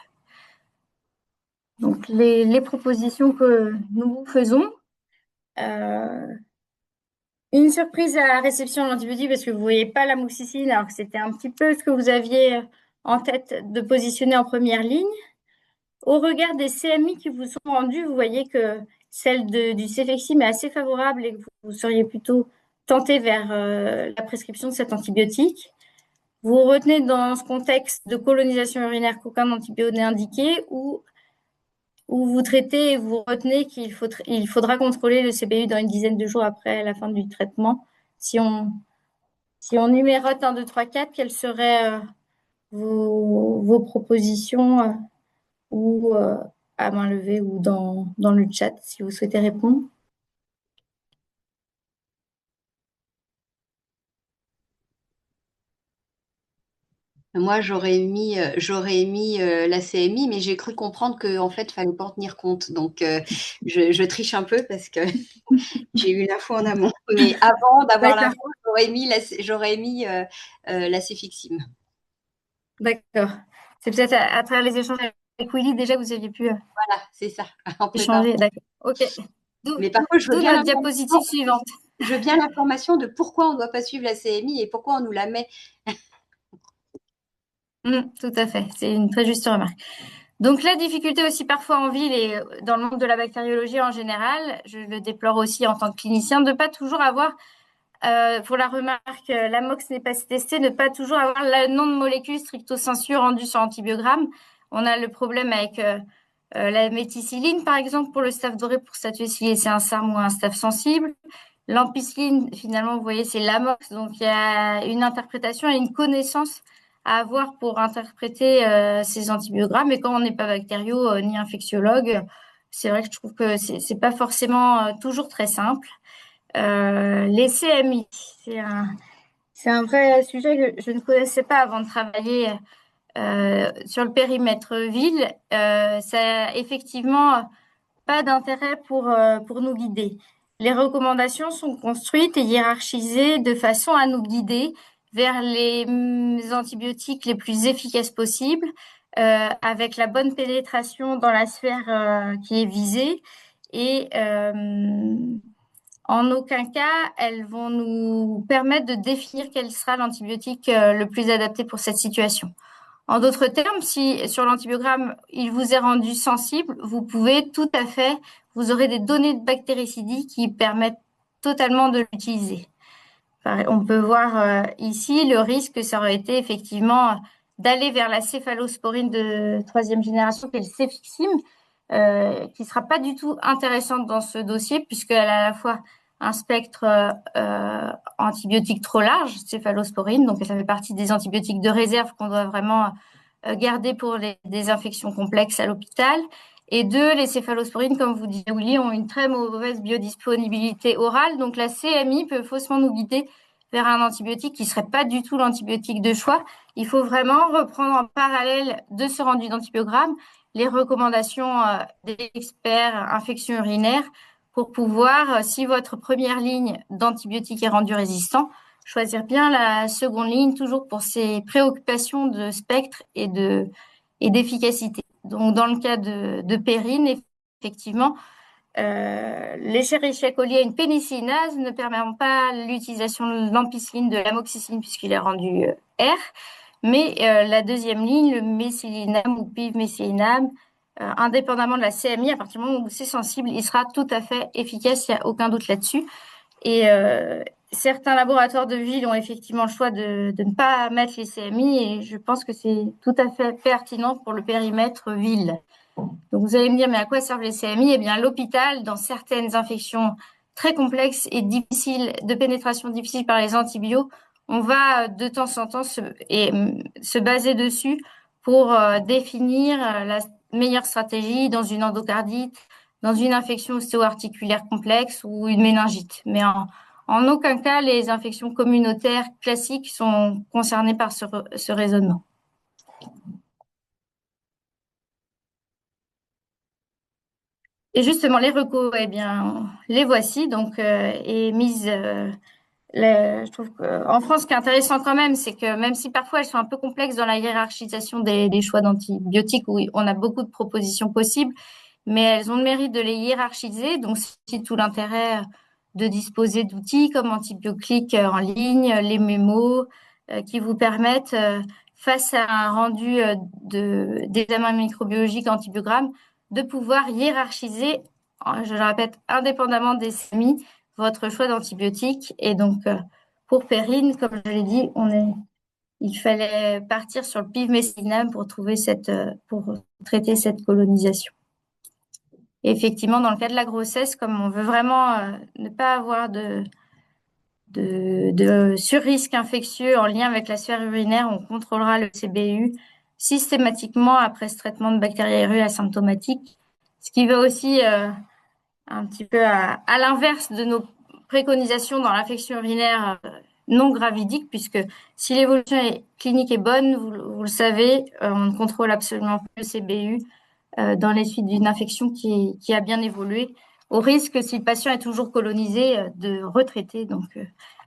Donc, les propositions que nous vous faisons. Une surprise à la réception de l'antibiotique parce que vous ne voyez pas l'amoxicilline, alors que c'était un petit peu ce que vous aviez en tête de positionner en première ligne. Au regard des CMI qui vous sont rendus, vous voyez que celle du céfexime est assez favorable et que vous seriez plutôt tenté vers la prescription de cet antibiotique. Vous retenez dans ce contexte de colonisation urinaire qu'aucun antibiotique n'est indiqué ou vous traitez et vous retenez qu'il faudra contrôler le CBU dans une dizaine de jours après la fin du traitement. Si on numérote 1, 2, 3, 4, quelles seraient vos propositions ou à main levée ou dans le chat si vous souhaitez répondre? Moi, j'aurais mis la CMI, mais j'ai cru comprendre qu'en fait, il fallait pas en tenir compte. Donc, je triche un peu parce que j'ai eu l'info en amont. Mais avant d'avoir l'info, j'aurais mis la céfixime. D'accord. C'est peut-être à travers les échanges avec Willy déjà que vous aviez pu Voilà, c'est ça. échanger. D'accord. OK. Mais par contre, je veux bien notre diapositive suivante. Je veux bien l'information de pourquoi on ne doit pas suivre la CMI et pourquoi on nous la met. Tout à fait. C'est une très juste remarque. Donc, la difficulté aussi parfois en ville et dans le monde de la bactériologie en général, je le déplore aussi en tant que clinicien, de ne pas toujours avoir, pour la remarque, l'AMOX n'est pas testé, de ne pas toujours avoir le nom de molécule stricto sensu rendu sur antibiogramme. On a le problème avec la méticilline, par exemple, pour le staph doré, pour statuer si c'est un SARM ou un staph sensible. L'ampicilline, finalement, vous voyez, c'est l'AMOX. Donc, il y a une interprétation et une connaissance à avoir pour interpréter ces antibiogrammes. Et quand on n'est pas bactério ni infectiologue, c'est vrai que je trouve que c'est pas forcément toujours très simple. Les CMI, c'est un vrai sujet que je ne connaissais pas avant de travailler sur le périmètre ville. Ça a effectivement pas d'intérêt pour nous guider. Les recommandations sont construites et hiérarchisées de façon à nous guider vers les antibiotiques les plus efficaces possibles, avec la bonne pénétration dans la sphère qui est visée. Et en aucun cas, elles vont nous permettre de définir quel sera l'antibiotique le plus adapté pour cette situation. En d'autres termes, si sur l'antibiogramme, il vous est rendu sensible, vous pouvez tout à fait, vous aurez des données de bactéricidie qui permettent totalement de l'utiliser. On peut voir ici le risque, ça aurait été effectivement d'aller vers la céphalosporine de troisième génération, qui est le céfixime, qui ne sera pas du tout intéressante dans ce dossier, puisqu'elle a à la fois un spectre antibiotique trop large, céphalosporine, donc ça fait partie des antibiotiques de réserve qu'on doit vraiment garder pour des infections complexes à l'hôpital. Et deux, les céphalosporines, comme vous dites, Willy, ont une très mauvaise biodisponibilité orale. Donc la CMI peut faussement nous guider vers un antibiotique qui ne serait pas du tout l'antibiotique de choix. Il faut vraiment reprendre en parallèle de ce rendu d'antibiogramme les recommandations des experts infections urinaires pour pouvoir, si votre première ligne d'antibiotiques est rendue résistant, choisir bien la seconde ligne, toujours pour ces préoccupations de spectre et d'efficacité. Donc, dans le cas de Périne, effectivement, l'Escherichia coli a une pénicillinase ne permettant pas l'utilisation de l'ampicilline, de l'amoxicilline, puisqu'il est rendu R. Mais la deuxième ligne, le mésilinam ou pivmésilinam, indépendamment de la CMI, à partir du moment où c'est sensible, il sera tout à fait efficace, il n'y a aucun doute là-dessus. Et certains laboratoires de ville ont effectivement le choix de ne pas mettre les CMI et je pense que c'est tout à fait pertinent pour le périmètre ville. Donc vous allez me dire, mais à quoi servent les CMI? Eh bien, l'hôpital, dans certaines infections très complexes et difficiles, de pénétration difficile par les antibiotiques, on va de temps en temps se baser dessus pour définir la meilleure stratégie dans une endocardite, dans une infection ostéo-articulaire complexe ou une méningite. Mais en aucun cas, les infections communautaires classiques sont concernées par ce raisonnement. Et justement, les recos, eh bien, les voici. Donc, et mise, je trouve qu'en France, ce qui est intéressant quand même, c'est que même si parfois elles sont un peu complexes dans la hiérarchisation des choix d'antibiotiques, où on a beaucoup de propositions possibles, mais elles ont le mérite de les hiérarchiser. Donc, c'est tout l'intérêt de disposer d'outils comme Antibioclic en ligne, les mémos, qui vous permettent, face à un rendu d'examen microbiologique antibiogramme, de pouvoir hiérarchiser, je le répète, indépendamment des SMI, votre choix d'antibiotiques. Et donc, pour Périne, comme je l'ai dit, il fallait partir sur le pivmésinam pour pour traiter cette colonisation. Et effectivement, dans le cas de la grossesse, comme on veut vraiment ne pas avoir de sur-risque infectieux en lien avec la sphère urinaire, on contrôlera le CBU systématiquement après ce traitement de bactériérues asymptomatiques, ce qui va aussi un petit peu à l'inverse de nos préconisations dans l'infection urinaire non gravidique, puisque si l'évolution clinique est bonne, vous le savez, on ne contrôle absolument pas le CBU dans les suites d'une infection qui a bien évolué, au risque, si le patient est toujours colonisé, de retraiter. Donc,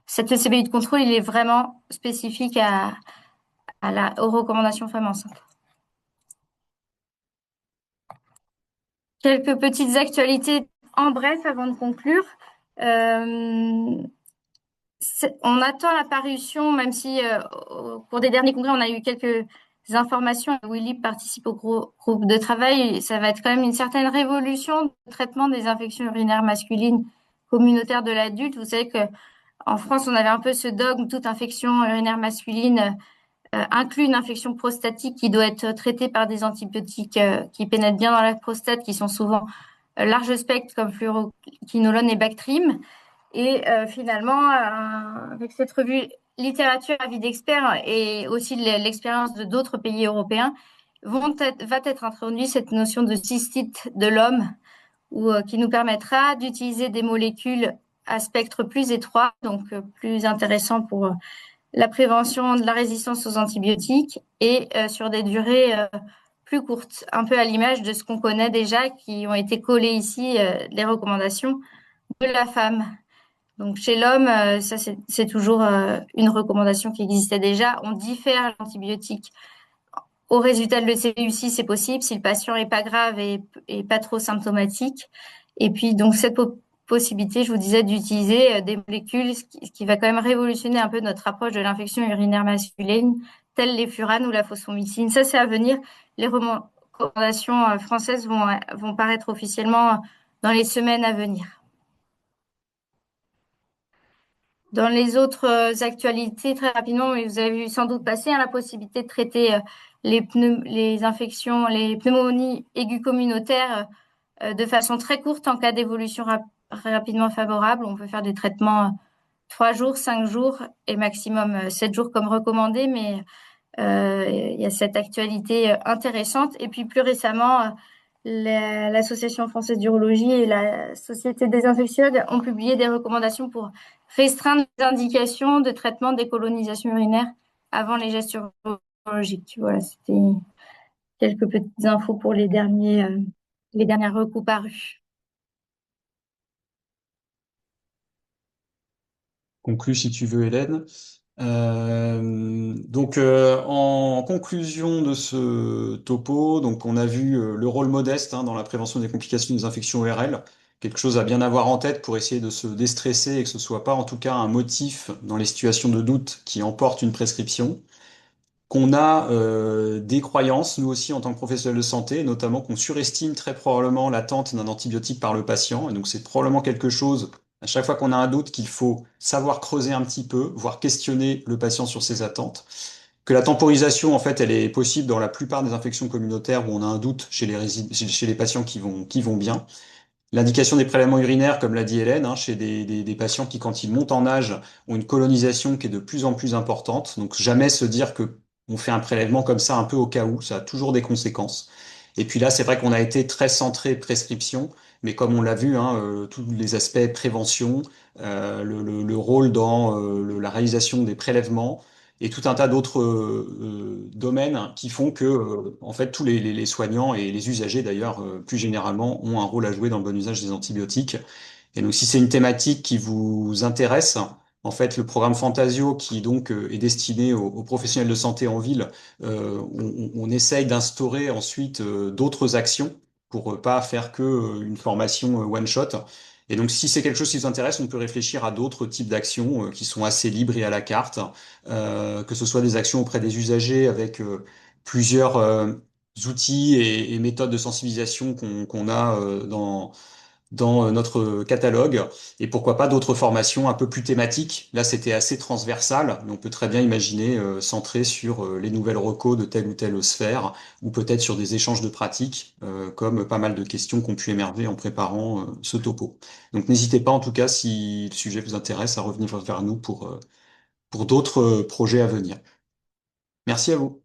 cette CBU de contrôle, il est vraiment spécifique aux recommandations femmes enceintes. Quelques petites actualités en bref avant de conclure. On attend la parution, même si au cours des derniers congrès, on a eu quelques informations. Willy participe au groupe de travail. Ça va être quand même une certaine révolution du traitement des infections urinaires masculines communautaires de l'adulte. Vous savez que en France, on avait un peu ce dogme, toute infection urinaire masculine inclut une infection prostatique qui doit être traitée par des antibiotiques qui pénètrent bien dans la prostate, qui sont souvent large spectre comme fluoroquinolone et Bactrim. Et finalement, avec cette revue littérature avis d'experts et aussi l'expérience de d'autres pays européens, va être introduite cette notion de cystite de l'homme, qui nous permettra d'utiliser des molécules à spectre plus étroit, donc plus intéressant pour la prévention de la résistance aux antibiotiques et sur des durées plus courtes, un peu à l'image de ce qu'on connaît déjà, qui ont été collées ici, les recommandations de la femme. Donc chez l'homme, ça c'est toujours une recommandation qui existait déjà. On diffère l'antibiotique au résultat de l'ECUC, c'est possible si le patient est pas grave et pas trop symptomatique. Et puis donc cette possibilité, je vous disais, d'utiliser des molécules, ce qui va quand même révolutionner un peu notre approche de l'infection urinaire masculine, telles les furanes ou la fosfomycine. Ça, c'est à venir. Les recommandations françaises vont paraître officiellement dans les semaines à venir. Dans les autres actualités, très rapidement, mais vous avez vu sans doute passer hein, la possibilité de traiter les infections, les pneumonies aiguës communautaires de façon très courte en cas d'évolution rapidement favorable. On peut faire des traitements 3 jours, 5 jours et maximum 7 jours comme recommandé, mais il y a cette actualité intéressante. Et puis plus récemment, l'Association française d'urologie et la Société des infectiologues ont publié des recommandations pour restreindre les indications de traitement des colonisations urinaires avant les gestes urologiques. Voilà, c'était quelques petites infos pour les dernières recours parus. Conclue si tu veux, Hélène. En conclusion de ce topo, donc on a vu le rôle modeste hein, dans la prévention des complications des infections ORL, quelque chose à bien avoir en tête pour essayer de se déstresser et que ce soit pas en tout cas un motif dans les situations de doute qui emporte une prescription. Qu'on a des croyances, nous aussi en tant que professionnels de santé, notamment qu'on surestime très probablement l'attente d'un antibiotique par le patient. Et donc c'est probablement quelque chose, à chaque fois qu'on a un doute, qu'il faut savoir creuser un petit peu, voire questionner le patient sur ses attentes. Que la temporisation, en fait, elle est possible dans la plupart des infections communautaires où on a un doute chez les patients qui vont bien. L'indication des prélèvements urinaires, comme l'a dit Hélène, hein, chez des patients qui, quand ils montent en âge, ont une colonisation qui est de plus en plus importante. Donc jamais se dire que on fait un prélèvement comme ça un peu au cas où, ça a toujours des conséquences. Et puis là, c'est vrai qu'on a été très centré prescription, mais comme on l'a vu, hein, tous les aspects prévention, le rôle dans la réalisation des prélèvements et tout un tas d'autres domaines qui font que, en fait, tous les soignants et les usagers d'ailleurs, plus généralement, ont un rôle à jouer dans le bon usage des antibiotiques. Et donc, si c'est une thématique qui vous intéresse, en fait, le programme Fantasio, qui donc est destiné aux professionnels de santé en ville, on essaye d'instaurer ensuite d'autres actions pour pas faire que une formation one shot. Et donc, si c'est quelque chose qui vous intéresse, on peut réfléchir à d'autres types d'actions qui sont assez libres et à la carte, que ce soit des actions auprès des usagers avec plusieurs outils et méthodes de sensibilisation qu'on a dans notre catalogue, et pourquoi pas d'autres formations un peu plus thématiques. Là, c'était assez transversal, mais on peut très bien imaginer centrer sur les nouvelles recos de telle ou telle sphère, ou peut-être sur des échanges de pratiques, comme pas mal de questions qui ont pu émerger en préparant ce topo. Donc n'hésitez pas, en tout cas, si le sujet vous intéresse, à revenir vers nous pour d'autres projets à venir. Merci à vous.